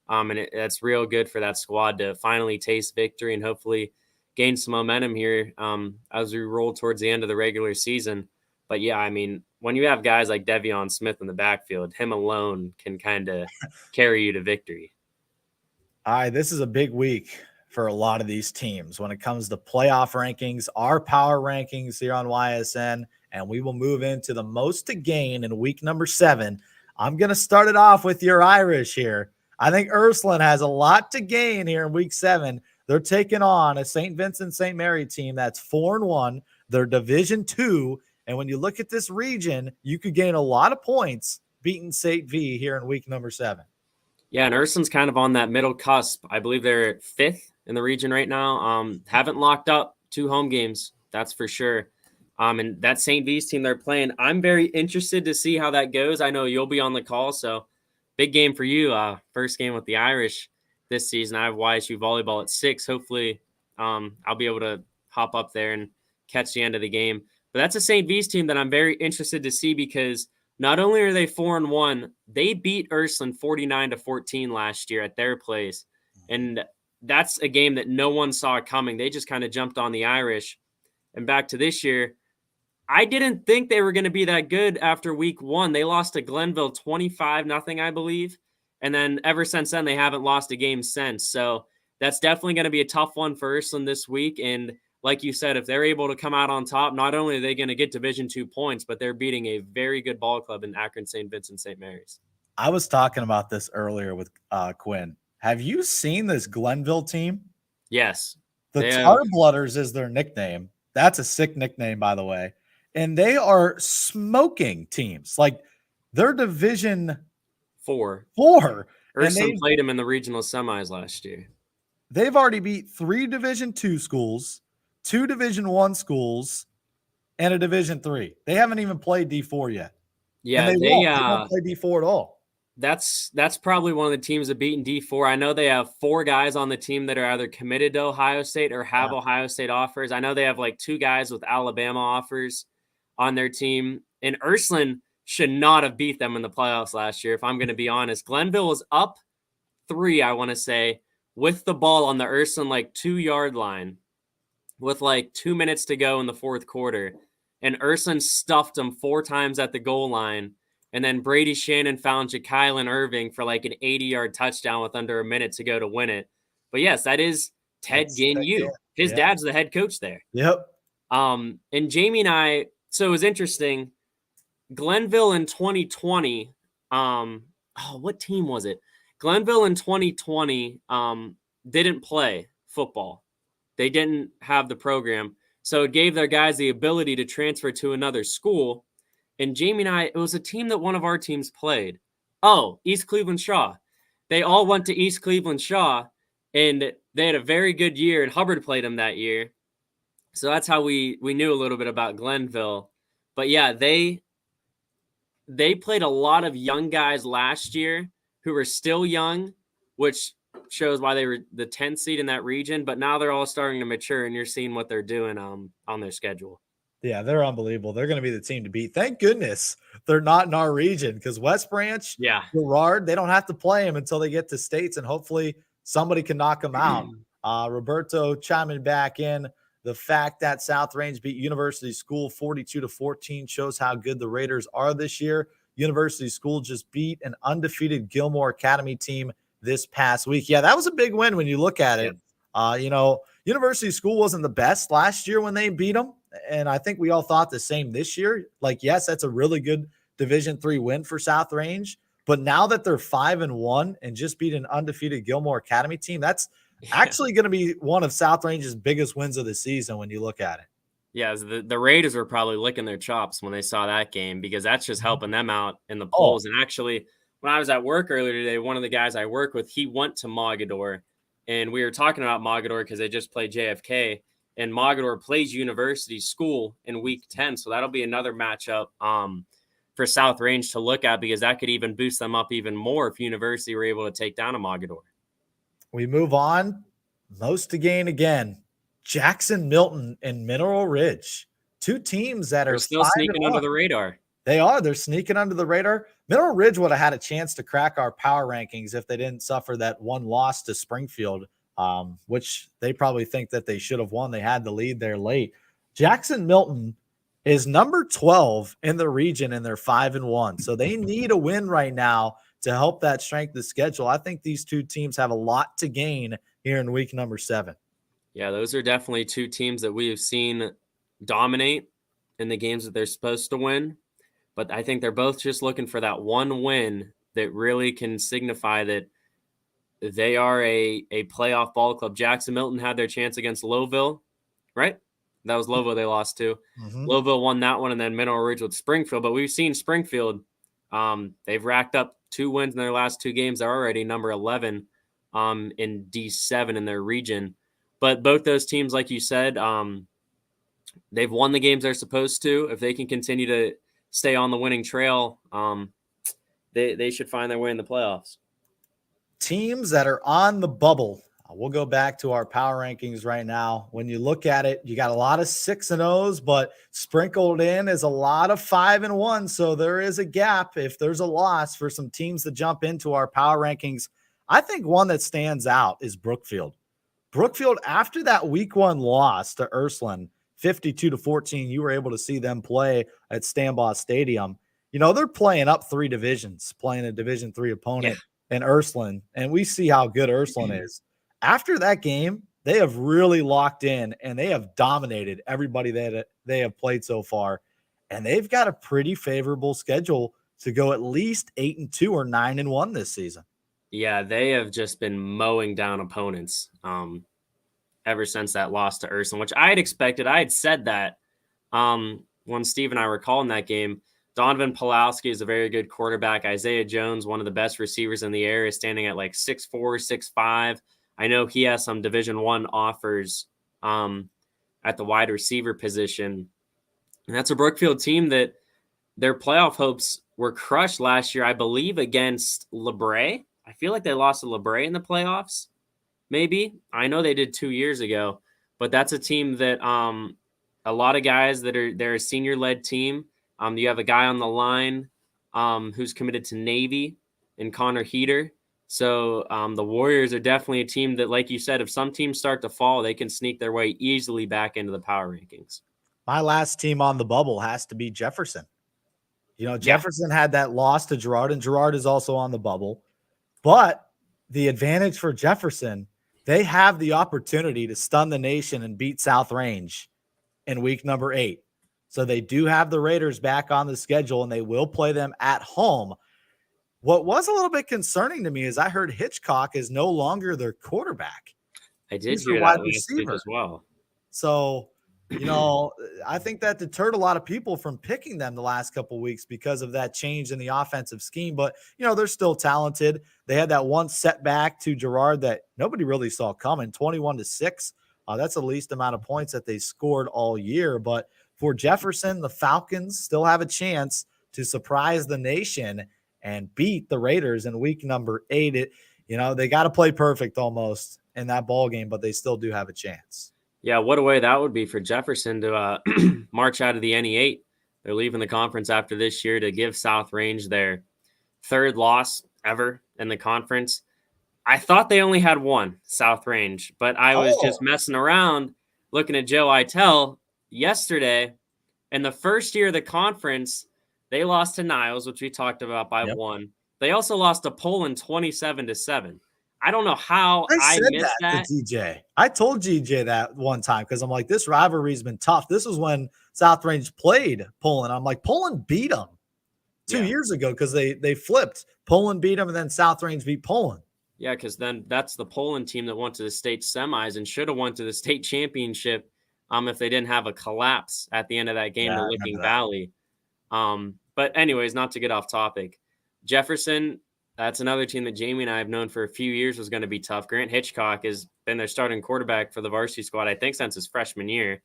And that's real good for that squad to finally taste victory and hopefully gain some momentum here as we roll towards the end of the regular season. But yeah, I mean, when you have guys like Devion Smith in the backfield, him alone can kind of carry you to victory. All right, this is a big week for a lot of these teams when it comes to playoff rankings, our power rankings here on YSN, and we will move into the most to gain in week number 7. I'm going to start it off with your Irish here. I think Ursuline has a lot to gain here in week 7. They're taking on a St. Vincent St. Mary team that's 4-1. They're Division II, and when you look at this region, you could gain a lot of points beating St. V here in week number 7. Yeah, and Ursuline's kind of on that middle cusp. I believe they're 5th in the region right now. Haven't locked up 2 home games, that's for sure. And that St. V's team they're playing, I'm very interested to see how that goes. I know you'll be on the call, so big game for you. First game with the Irish this season. I have YSU volleyball at 6. Hopefully I'll be able to hop up there and catch the end of the game. But that's a St. V's team that I'm very interested to see because not only are they 4-1, they beat Ursuline 49-14 last year at their place. And that's a game that no one saw coming. They just kind of jumped on the Irish. And back to this year, I didn't think they were going to be that good after week 1. They lost to Glenville 25-0, I believe. And then ever since then, they haven't lost a game since. So that's definitely going to be a tough one for Ursuline this week. And like you said, if they're able to come out on top, not only are they going to get Division II points, but they're beating a very good ball club in Akron, St. Vincent, St. Mary's. I was talking about this earlier with Quinn. Have you seen this Glenville team? Yes. The Tarblooders is their nickname. That's a sick nickname, by the way. And they are smoking teams. Like, they're Division Four. Four. And Ursuline played him in the regional semis last year. They've already beat 3 Division II schools, 2 Division I schools, and a Division III. They haven't even played D4 yet. Yeah, and they won't play D4 at all. That's probably one of the teams that beat in D4. I know they have 4 guys on the team that are either committed to Ohio State or have Ohio State offers. I know they have like 2 guys with Alabama offers on their team. And Ursuline should not have beat them in the playoffs last year, if I'm going to be honest. Glenville was up 3, I want to say, with the ball on the Ursuline like 2-yard line with like 2 minutes to go in the fourth quarter. And Ursuline stuffed them 4 times at the goal line. And then Brady Shannon found Ja'Kylan Irving for like an 80-yard touchdown with under a minute to go to win it. But yes, that is Ted Ginn. His dad's the head coach there. Yep. And Jamie and I, so it was interesting. Glenville in 2020, what team was it? Glenville in 2020 didn't play football. They didn't have the program. So it gave their guys the ability to transfer to another school. And Jamie and I, it was a team that one of our teams played. Oh, East Cleveland Shaw. They all went to East Cleveland Shaw, and they had a very good year, and Hubbard played them that year. So that's how we knew a little bit about Glenville. But yeah, they played a lot of young guys last year who were still young, which shows why they were the 10th seed in that region. But now they're all starting to mature, and you're seeing what they're doing on their schedule. Yeah, they're unbelievable. They're going to be the team to beat. Thank goodness they're not in our region, because West Branch, Girard, they don't have to play them until they get to states, and hopefully somebody can knock them out. Roberto chiming back in. The fact that South Range beat University School 42-14 shows how good the Raiders are this year. University School just beat an undefeated Gilmore Academy team this past week. Yeah, that was a big win when you look at it. University School wasn't the best last year when they beat them, and I think we all thought the same this year. Like, yes, that's a really good Division III win for South Range, but now that they're 5-1 and just beat an undefeated Gilmore Academy team, that's actually going to be one of South Range's biggest wins of the season when you look at it. Yeah, the Raiders were probably licking their chops when they saw that game, because that's just helping them out in the polls. And actually, when I was at work earlier today, one of the guys I work with, he went to Mogador, and we were talking about Mogador because they just played JFK, and Mogador plays University School in Week 10, so that'll be another matchup for South Range to look at, because that could even boost them up even more if University were able to take down a Mogador. We move on. Most to gain again. Jackson Milton and Mineral Ridge. 2 teams that are still sneaking under the radar. They are. They're sneaking under the radar. Mineral Ridge would have had a chance to crack our power rankings if they didn't suffer that one loss to Springfield, which they probably think that they should have won. They had the lead there late. Jackson Milton is number 12 in the region, and they're 5-1. So they need a win right now to help that strength of schedule. I think these 2 teams have a lot to gain here in week number 7. Yeah, those are definitely 2 teams that we have seen dominate in the games that they're supposed to win. But I think they're both just looking for that one win that really can signify that they are a playoff ball club. Jackson Milton had their chance against Lowville, right? That was Lowville they lost to. Lowville won that one, and then Mineral Ridge with Springfield. But we've seen Springfield, they've racked up 2 wins in their last 2 games. They're already number 11 in D7 in their region. But both those teams, like you said, they've won the games they're supposed to. If they can continue to stay on the winning trail, they should find their way in the playoffs. Teams that are on the bubble. We'll go back to our power rankings right now. When you look at it, you got a lot of 6-0s, but sprinkled in is a lot of 5-1. So there is a gap if there's a loss for some teams to jump into our power rankings. I think one that stands out is Brookfield. Brookfield, after that week 1 loss to Ursuline, 52-14, you were able to see them play at Stambaugh Stadium. You know, they're playing up 3 divisions, playing a Division III opponent in Ursuline, and we see how good Ursuline is. After that game, they have really locked in, and they have dominated everybody that they have played so far, and they've got a pretty favorable schedule to go at least 8-2 or 9-1 this season. Yeah, they have just been mowing down opponents ever since that loss to Ursuline, which I had expected. I had said that when Steve and I were calling that game. Donovan Pulowski is a very good quarterback. Isaiah Jones, one of the best receivers in the area, is standing at like 6'4", 6'5". I know he has some Division I offers at the wide receiver position. And that's a Brookfield team that their playoff hopes were crushed last year, I believe, against LeBray. I feel like they lost to LeBray in the playoffs, maybe. I know they did 2 years ago, but that's a team that a lot of guys they're a senior-led team. You have a guy on the line who's committed to Navy and Connor Heater. So the Warriors are definitely a team that, like you said, if some teams start to fall, they can sneak their way easily back into the power rankings. My last team on the bubble has to be Jefferson. Jefferson had that loss to Girard, and Girard is also on the bubble. But the advantage for Jefferson, they have the opportunity to stun the nation and beat South Range in week number 8. So they do have the Raiders back on the schedule, and they will play them at home. What was a little bit concerning to me is I heard Hitchcock is no longer their quarterback. I did He's hear their that wide last week receiver as well. So, I think that deterred a lot of people from picking them the last couple of weeks because of that change in the offensive scheme. But, they're still talented. They had that one setback to Girard that nobody really saw coming, 21-6. That's the least amount of points that they scored all year. But for Jefferson, the Falcons still have a chance to surprise the nation and beat the Raiders in week number 8. They got to play perfect almost in that ball game, but they still do have a chance. Yeah, what a way that would be for Jefferson to march out of the NE8. They're leaving the conference after this year to give South Range their 3rd loss ever in the conference. I thought they only had one, South Range, but I was just messing around looking at Joe Itel yesterday. In the first year of the conference, they lost to Niles, which we talked about by 1. They also lost to Poland 27-7. I don't know how I missed that. To DJ. I told GJ that one time because I'm like, this rivalry's been tough. This was when South Range played Poland. I'm like, Poland beat them 2 years ago because they flipped. Poland beat them, and then South Range beat Poland. Yeah, because then that's the Poland team that went to the state semis and should have went to the state championship if they didn't have a collapse at the end of that game to Licking Valley. But anyways, not to get off topic. Jefferson, that's another team that Jamie and I have known for a few years was going to be tough. Grant Hitchcock has been their starting quarterback for the varsity squad, I think, since his freshman year,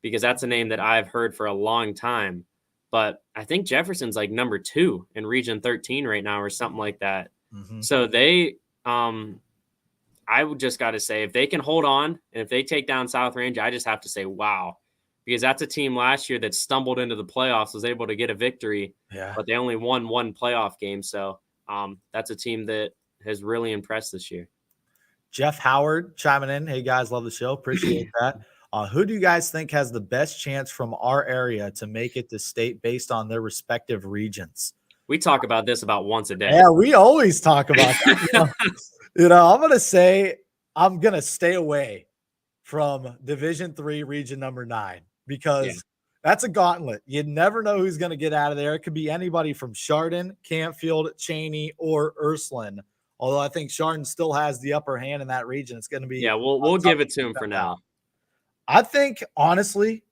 because that's a name that I've heard for a long time. But I think Jefferson's like number 2 in Region 13 right now or something like that. Mm-hmm. So they I would just got to say, if they can hold on and if they take down South Range, I just have to say, wow, because that's a team last year that stumbled into the playoffs, was able to get a victory, but they only won one playoff game. So that's a team that has really impressed this year. Jeff Howard chiming in. Hey, guys, love the show. Appreciate that. Who do you guys think has the best chance from our area to make it to state based on their respective regions? We talk about this about once a day. Yeah, we always talk about that. I'm going to say I'm going to stay away from Division III, Region number 9, because that's a gauntlet. You never know who's going to get out of there. It could be anybody from Chardon, Campfield, Cheney, or Ursuline. Although I think Chardon still has the upper hand in that region. It's going to be. Yeah, we'll give it to him for now. I think, honestly,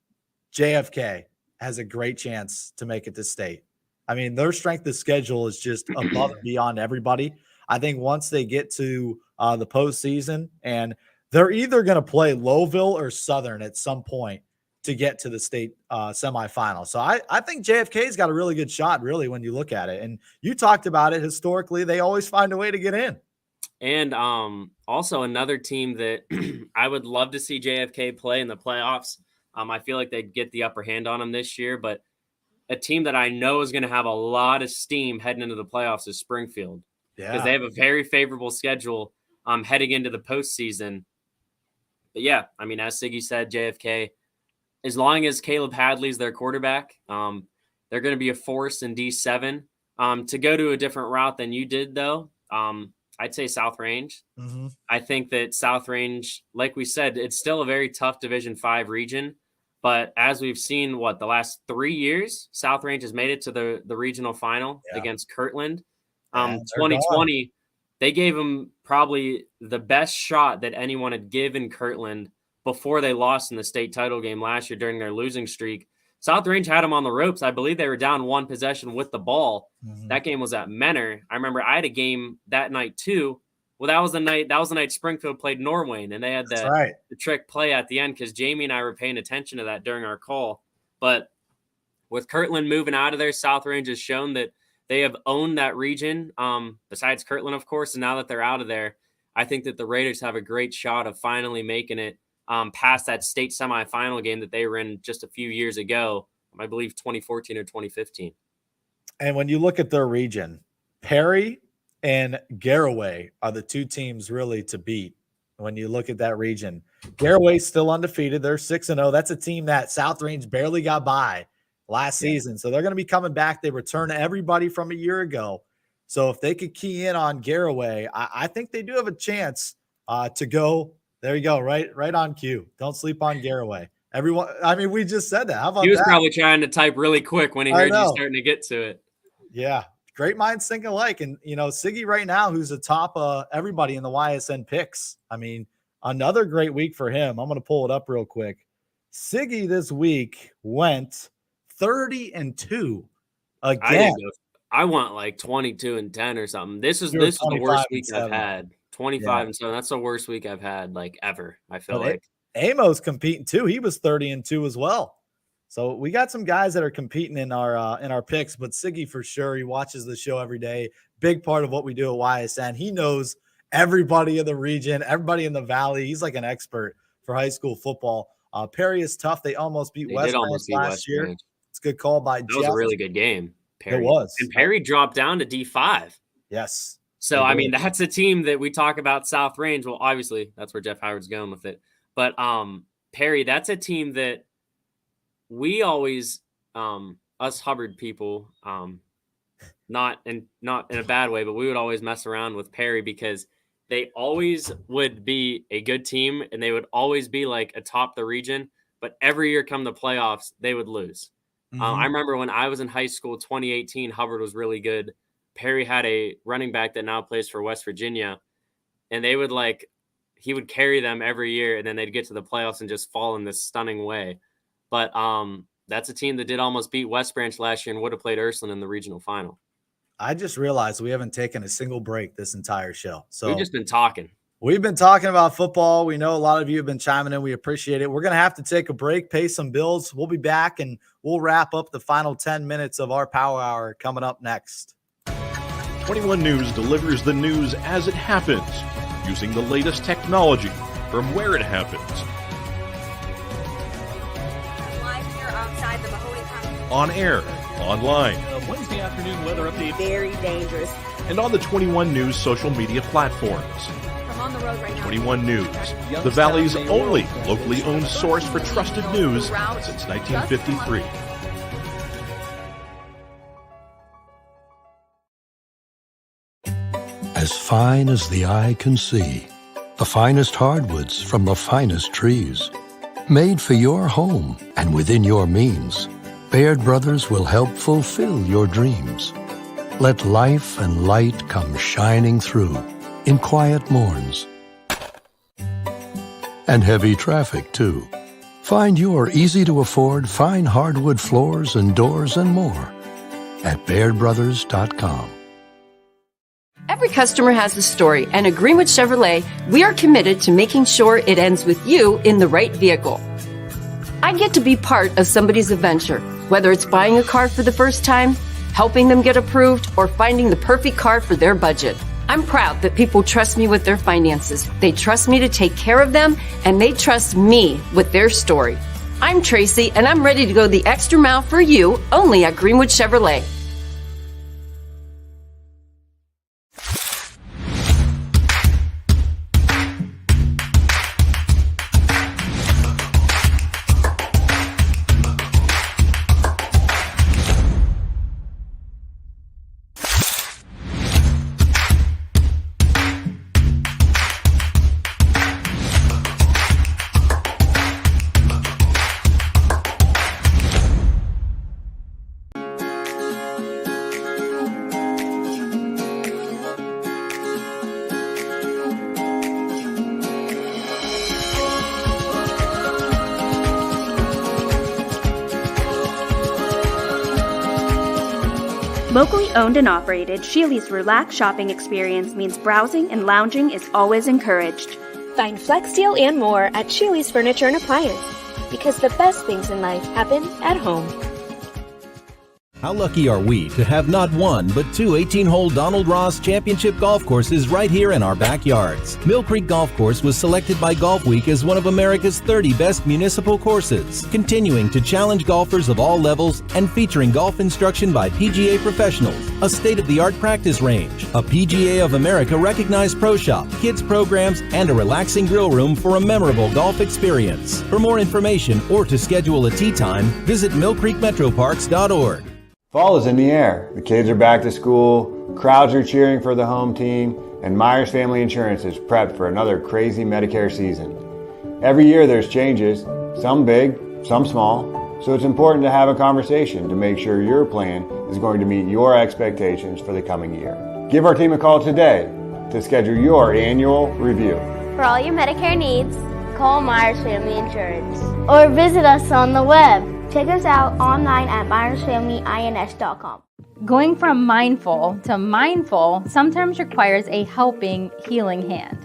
JFK has a great chance to make it to state. I mean, their strength of schedule is just above and beyond everybody. I think once they get to the postseason, and they're either going to play Lowville or Southern at some point to get to the state semifinal. So I think JFK's got a really good shot, really, when you look at it. And you talked about it. Historically, they always find a way to get in. And also another team that I would love to see JFK play in the playoffs. I feel like they'd get the upper hand on them this year, but a team that I know is going to have a lot of steam heading into the playoffs is Springfield, because they have a very favorable schedule heading into the postseason. But yeah, I mean, as Siggy said, JFK, as long as Caleb Hadley's their quarterback, they're going to be a force in D7. To go to a different route than you did, though, I'd say South Range. Mm-hmm. I think that South Range, like we said, it's still a very tough Division 5 region. But as we've seen, the last 3 years, South Range has made it to the regional final against Kirtland. 2020, they gave them probably the best shot that anyone had given Kirtland before they lost in the state title game last year during their losing streak. South Range had them on the ropes. I believe they were down 1 possession with the ball. Mhm. That game was at Menor. I remember I had a game that night too. Well, that was the night Springfield played Norwayne, and they had That's the right. trick play at the end because Jamie and I were paying attention to that during our call. But with Kirtland moving out of there, South Range has shown that they have owned that region, besides Kirtland, of course. And now that they're out of there, I think that the Raiders have a great shot of finally making it past that state semifinal game that they were in just a few years ago. I believe 2014 or 2015. And when you look at their region, Perry and Garaway are the 2 teams really to beat. When you look at that region, Garaway's still undefeated. They're 6-0. That's a team that South Range barely got by last season. So they're going to be coming back. They return everybody from a year ago. So if they could key in on Garaway, I think they do have a chance to go. There you go. Right on cue. Don't sleep on Garaway. Everyone. I mean, we just said that. How about that? He was probably trying to type really quick when he heard you starting to get to it. Yeah. Great minds think alike. And, Siggy right now, who's atop everybody in the YSN picks. I mean, another great week for him. I'm going to pull it up real quick. Siggy this week went 30-2 again. I want like 22-10 or something. This is the worst week I've had. 25-7. That's the worst week I've had like ever. I feel like Amo's competing too. He was 30-2 as well. So we got some guys that are competing in our picks, but Siggy for sure. He watches the show every day. Big part of what we do at YSN. He knows everybody in the region, everybody in the valley. He's like an expert for high school football. Perry is tough. They almost beat West Branch last year. It's a good call by Jeff. That was a really good game. Perry. It was. And Perry dropped down to D5. Yes. So, I mean, that's a team that we talk about South Range. Well, obviously, that's where Jeff Howard's going with it. But Perry, that's a team that we always, us Hubbard people, not in a bad way, but we would always mess around with Perry because they always would be a good team and they would always be like atop the region. But every year come the playoffs, they would lose. Mm-hmm. I remember when I was in high school, 2018, Hubbard was really good. Perry had a running back that now plays for West Virginia, and they would he would carry them every year, and then they'd get to the playoffs and just fall in this stunning way. But that's a team that did almost beat West Branch last year and would have played Ursuline in the regional final. I just realized we haven't taken a single break this entire show. So we've just been talking. We've been talking about football. We know a lot of you have been chiming in. We appreciate it. We're going to have to take a break, pay some bills. We'll be back, and we'll wrap up the final 10 minutes of our Power Hour coming up next. 21 News delivers the news as it happens, using the latest technology from where it happens. Live here outside the Mahoney County. On air, online, Wednesday afternoon weather update. Very dangerous. and on the 21 News social media platforms. From on the road right now. 21 News, the Valley's only locally owned source for trusted news since 1953. As fine as the eye can see, the finest hardwoods from the finest trees. Made for your home and within your means, Baird Brothers will help fulfill your dreams. Let life and light come shining through in quiet morns. And heavy traffic, too. Find your easy-to-afford fine hardwood floors and doors and more at BairdBrothers.com. Every customer has a story, and at Greenwood Chevrolet, we are committed to making sure it ends with you in the right vehicle. I get to be part of somebody's adventure, whether it's buying a car for the first time, helping them get approved, or finding the perfect car for their budget. I'm proud that people trust me with their finances. They trust me to take care of them, and they trust me with their story. I'm Tracy, and I'm ready to go the extra mile for you, only at Greenwood Chevrolet. Locally owned and operated, Sheely's relaxed shopping experience means browsing and lounging is always encouraged. Find Flex Deal and more at Sheely's Furniture and Appliance, because the best things in life happen at home. How lucky are we to have not one, but two 18-hole Donald Ross Championship golf courses right here in our backyards. Mill Creek Golf Course was selected by Golf Week as one of America's 30 best municipal courses, continuing to challenge golfers of all levels and featuring golf instruction by PGA professionals, a state-of-the-art practice range, a PGA of America recognized pro shop, kids programs, and a relaxing grill room for a memorable golf experience. For more information or to schedule a tee time, visit millcreekmetroparks.org. Fall is in the air. The kids are back to school, crowds are cheering for the home team, and Myers Family Insurance is prepped for another crazy Medicare season. Every year there's changes, some big, some small, so it's important to have a conversation to make sure your plan is going to meet your expectations for the coming year. Give our team a call today to schedule your annual review. For all your Medicare needs, call Myers Family Insurance or visit us on the web. Check us out online at myersfamilyins.com. Going from mindful to mindful sometimes requires a helping, healing hand.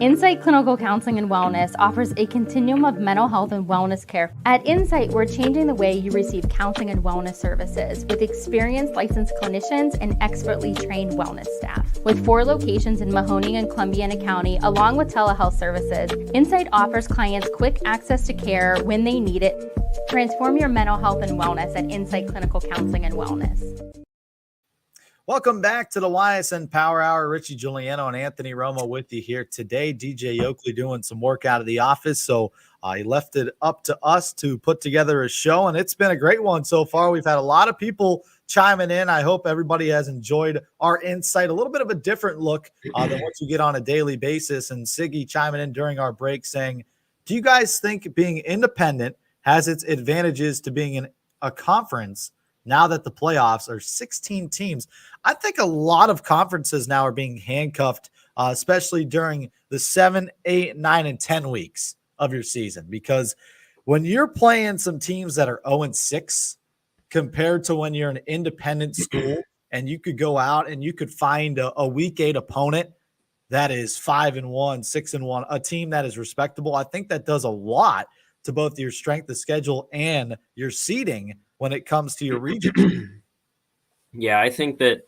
Insight Clinical Counseling and Wellness offers a continuum of mental health and wellness care. At Insight, we're changing the way you receive counseling and wellness services with experienced licensed clinicians and expertly trained wellness staff. With 4 locations in Mahoning and Columbiana County, along with telehealth services, Insight offers clients quick access to care when they need it. Transform your mental health and wellness at Insight Clinical Counseling and Wellness. Welcome back to the Ysn Power Hour. Richie Giuliano and Anthony Romo with you here today. DJ Oakley doing some work out of the office, so he left it up to us to put together a show, and it's been a great one so far. We've had a lot of people chiming in. I hope everybody has enjoyed our insight, a little bit of a different look than what you get on a daily basis. And Siggy chiming in during our break saying, do you guys think being independent has its advantages to being in a conference now that the playoffs are 16 teams? I think a lot of conferences now are being handcuffed, especially during the 7, 8, 9, and 10 weeks of your season, because when you're playing some teams that are 0-6 compared to when you're an independent school and you could go out and you could find a week 8 opponent that is 5-1, 6-1, a team that is respectable, I think that does a lot to both your strength of schedule and your seeding when it comes to your region. Yeah, I think that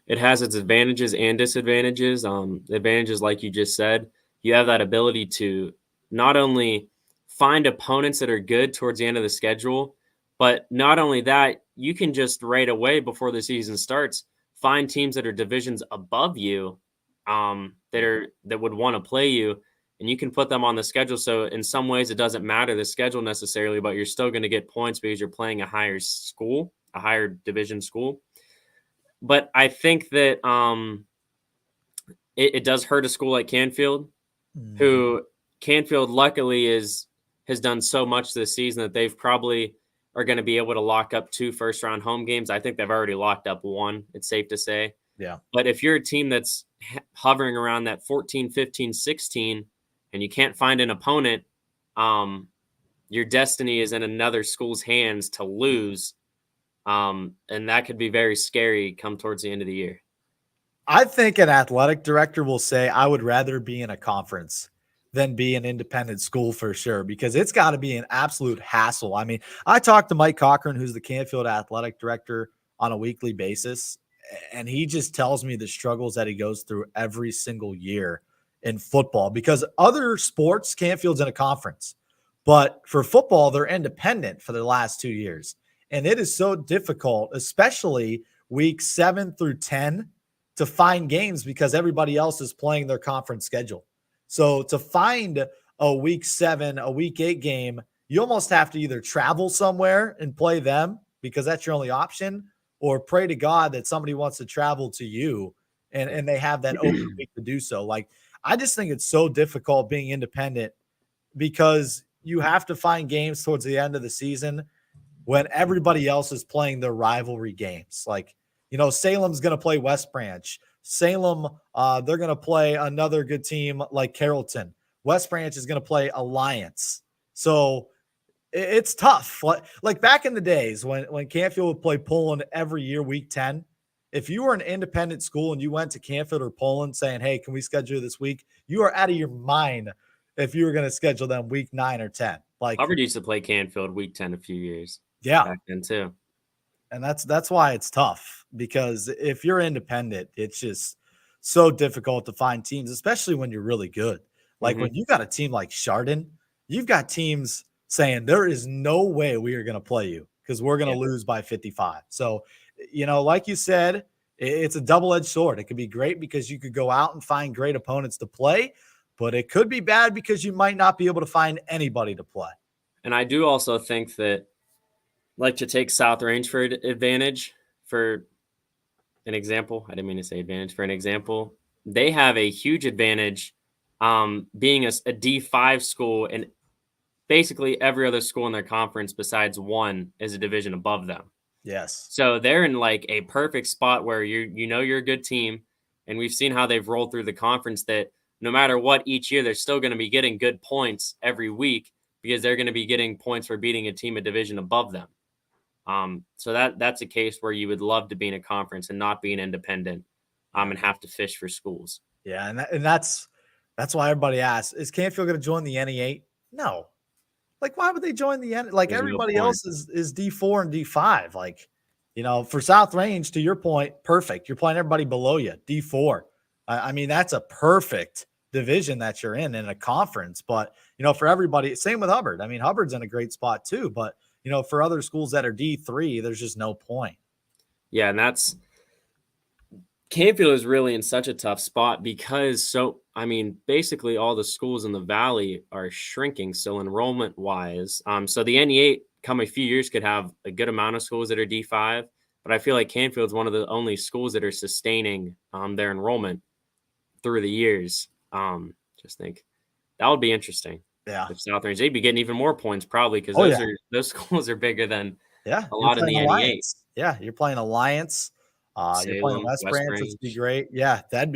it has its advantages and disadvantages. Advantages, like you just said, you have that ability to not only find opponents that are good towards the end of the schedule, but not only that, you can just right away before the season starts, find teams that are divisions above you that would want to play you, and you can put them on the schedule. So in some ways, it doesn't matter the schedule necessarily, but you're still going to get points because you're playing a higher school, a higher division school. But I think that it does hurt a school like Canfield, who Canfield luckily has done so much this season that they've probably are going to be able to lock up 2 first-round home games. I think they've already locked up 1, it's safe to say. Yeah. But if you're a team that's hovering around that 14, 15, 16, and you can't find an opponent, your destiny is in another school's hands to lose. And that could be very scary come towards the end of the year. I think an athletic director will say, I would rather be in a conference than be an independent school for sure, because it's got to be an absolute hassle. I mean, I talked to Mike Cochran, who's the Canfield athletic director, on a weekly basis, and he just tells me the struggles that he goes through every single year in football, because other sports, Canfield's in a conference, but for football, they're independent for the last 2 years. And it is so difficult, especially weeks 7 through 10, to find games because everybody else is playing their conference schedule. So to find a week 7, a week 8 game, you almost have to either travel somewhere and play them because that's your only option, or pray to God that somebody wants to travel to you and they have that open week to do so. Like, I just think it's so difficult being independent because you have to find games towards the end of the season when everybody else is playing their rivalry games. Like, you know, Salem's going to play West Branch. Salem, they're going to play another good team like Carrollton. West Branch is going to play Alliance. So it's tough. Like back in the days when Canfield would play Poland every year, week 10, if you were an independent school and you went to Canfield or Poland saying, hey, can we schedule this week? You are out of your mind if you were going to schedule them week 9 or 10. Like Hubbard used to play Canfield week 10 a few years. Yeah. Back then too. And that's why it's tough, because if you're independent, it's just so difficult to find teams, especially when you're really good. Like when you got a team like Chardon, you've got teams saying there is no way we are going to play you because we're going to lose by 55. So, like you said, it's a double-edged sword. It could be great because you could go out and find great opponents to play, but it could be bad because you might not be able to find anybody to play. And I do also think that, like, to take South Range for advantage, for an example, I didn't mean to say advantage, for an example, they have a huge advantage being a D5 school, and basically every other school in their conference besides one is a division above them. Yes. So they're in like a perfect spot where you're a good team, and we've seen how they've rolled through the conference, that no matter what each year, they're still going to be getting good points every week because they're going to be getting points for beating a team a division above them. So that's a case where you would love to be in a conference and not be an independent and have to fish for schools. Yeah, and that's why everybody asks, is Canfield going to join the NE8? No. Like, why would they join the NE? Like, everybody else is D4 and D5. Like, for South Range, to your point, perfect. You're playing everybody below you, D4. I mean, that's a perfect division that you're in a conference. But, for everybody, same with Hubbard. I mean, Hubbard's in a great spot too. But, for other schools that are D3, there's just no point. Yeah, and Canfield is really in such a tough spot because basically all the schools in the Valley are shrinking. So enrollment wise, so the NE8 come a few years could have a good amount of schools that are D5, but I feel like Canfield's one of the only schools that are sustaining their enrollment through the years. Just think that would be interesting. Yeah. If South Range, they'd be getting even more points probably because those schools are bigger than a lot in the NE8. Yeah, you're playing Alliance. You're playing West Branch, which would be great. Yeah, that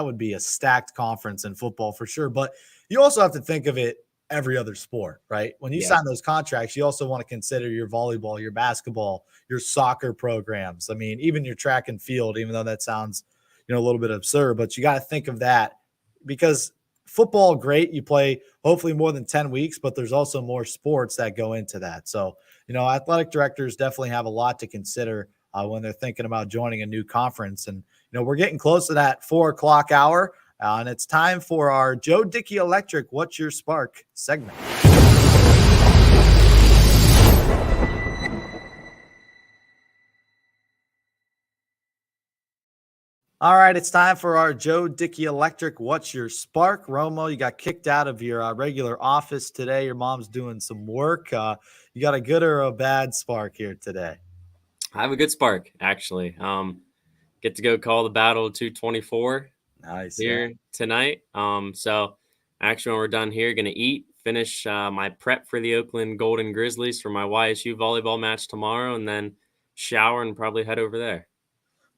would be a stacked conference in football for sure. But you also have to think of it every other sport, right? When you sign those contracts, you also want to consider your volleyball, your basketball, your soccer programs. I mean, even your track and field, even though that sounds, a little bit absurd, but you got to think of that because football, great. You play hopefully more than 10 weeks, but there's also more sports that go into that. So, athletic directors definitely have a lot to consider when they're thinking about joining a new conference. And, we're getting close to that 4:00 hour, and it's time for our Joe Dickey Electric What's Your Spark segment. All right, it's time for our Joe Dickey Electric What's Your Spark. Romo, you got kicked out of your regular office today. Your mom's doing some work. You got a good or a bad spark here today? I have a good spark, actually. Get to go call the Battle of 224 here tonight. So actually, when we're done here, going to eat, finish my prep for the Oakland Golden Grizzlies for my YSU volleyball match tomorrow, and then shower and probably head over there.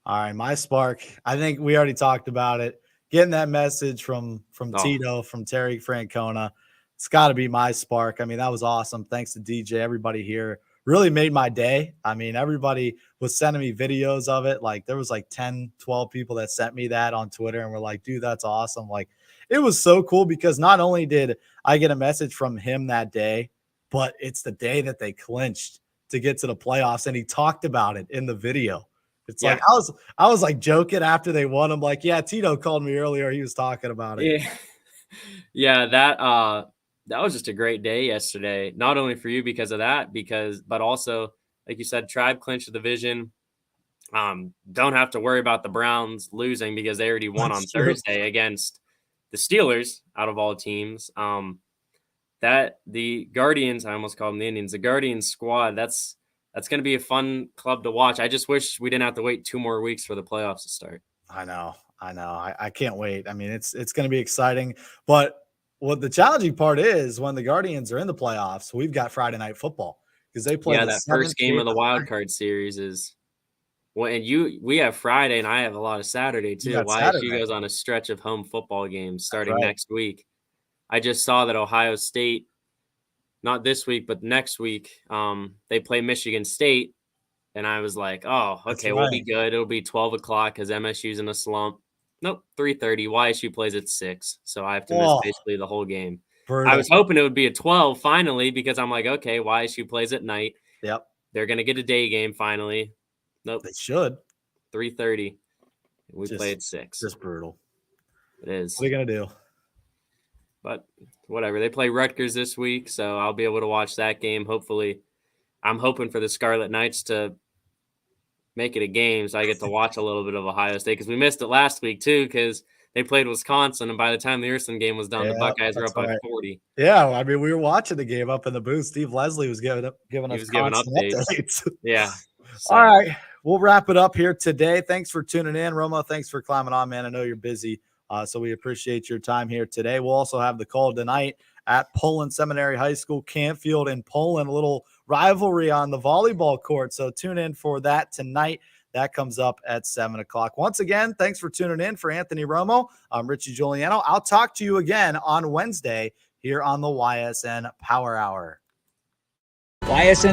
All right, my spark, I think we already talked about it. Getting that message from Tito, from Terry Francona, it's got to be my spark. I mean, that was awesome. Thanks to DJ, everybody here. Really made my day. I mean, everybody was sending me videos of it. Like, there was like 10, 12 people that sent me that on Twitter and were like, dude, that's awesome. Like, it was so cool because not only did I get a message from him that day, but it's the day that they clinched to get to the playoffs, and he talked about it in the video. It's like I was like joking after they won. I'm like, yeah, Tito called me earlier. He was talking about it. Yeah, that was just a great day yesterday. Not only for you because of that, but also, like you said, Tribe clinched the division. Don't have to worry about the Browns losing because they already won on Thursday against the Steelers out of all teams. That the Guardians, I almost called them the Indians, the Guardians squad, that's going to be a fun club to watch. I just wish we didn't have to wait 2 more weeks for the playoffs to start. I know. I can't wait. I mean, it's going to be exciting. But what the challenging part is when the Guardians are in the playoffs, we've got Friday Night Football because they play. Yeah, that first game of the wild card series is well, and we have Friday and I have a lot of Saturday too. YSU goes on a stretch of home football games starting next week. I just saw that Ohio State, not this week, but next week, they play Michigan State. And I was like, oh, okay, That's we'll be right. good. It'll be 12 o'clock because MSU's in a slump. Nope, 3:30. YSU plays at 6, so I have to miss Oh, basically the whole game. I brutal. was hoping it would be at 12 finally because I'm like, okay, YSU plays at night. Yep. They're going to get a day game finally. Nope. They should. 3:30. We play at 6. Just brutal. It is. What are you going to do? But whatever. They play Rutgers this week, so I'll be able to watch that game. Hopefully, I'm hoping for the Scarlet Knights to make it a game so I get to watch a little bit of Ohio State because we missed it last week too because they played Wisconsin, and by the time the Urson game was done, the Buckeyes were up by 40. Yeah, I mean, we were watching the game up in the booth. Steve Leslie was giving us updates. Yeah. So. All right, we'll wrap it up here today. Thanks for tuning in, Romo. Thanks for climbing on, man. I know you're busy, so we appreciate your time here today. We'll also have the call tonight at Poland Seminary High School, Campfield in Poland, a little rivalry on the volleyball court. So tune in for that tonight. That comes up at 7 o'clock. Once again, thanks for tuning in. For Anthony Romo, I'm Richie Giuliano. I'll talk to you again on Wednesday here on the YSN Power Hour. YSN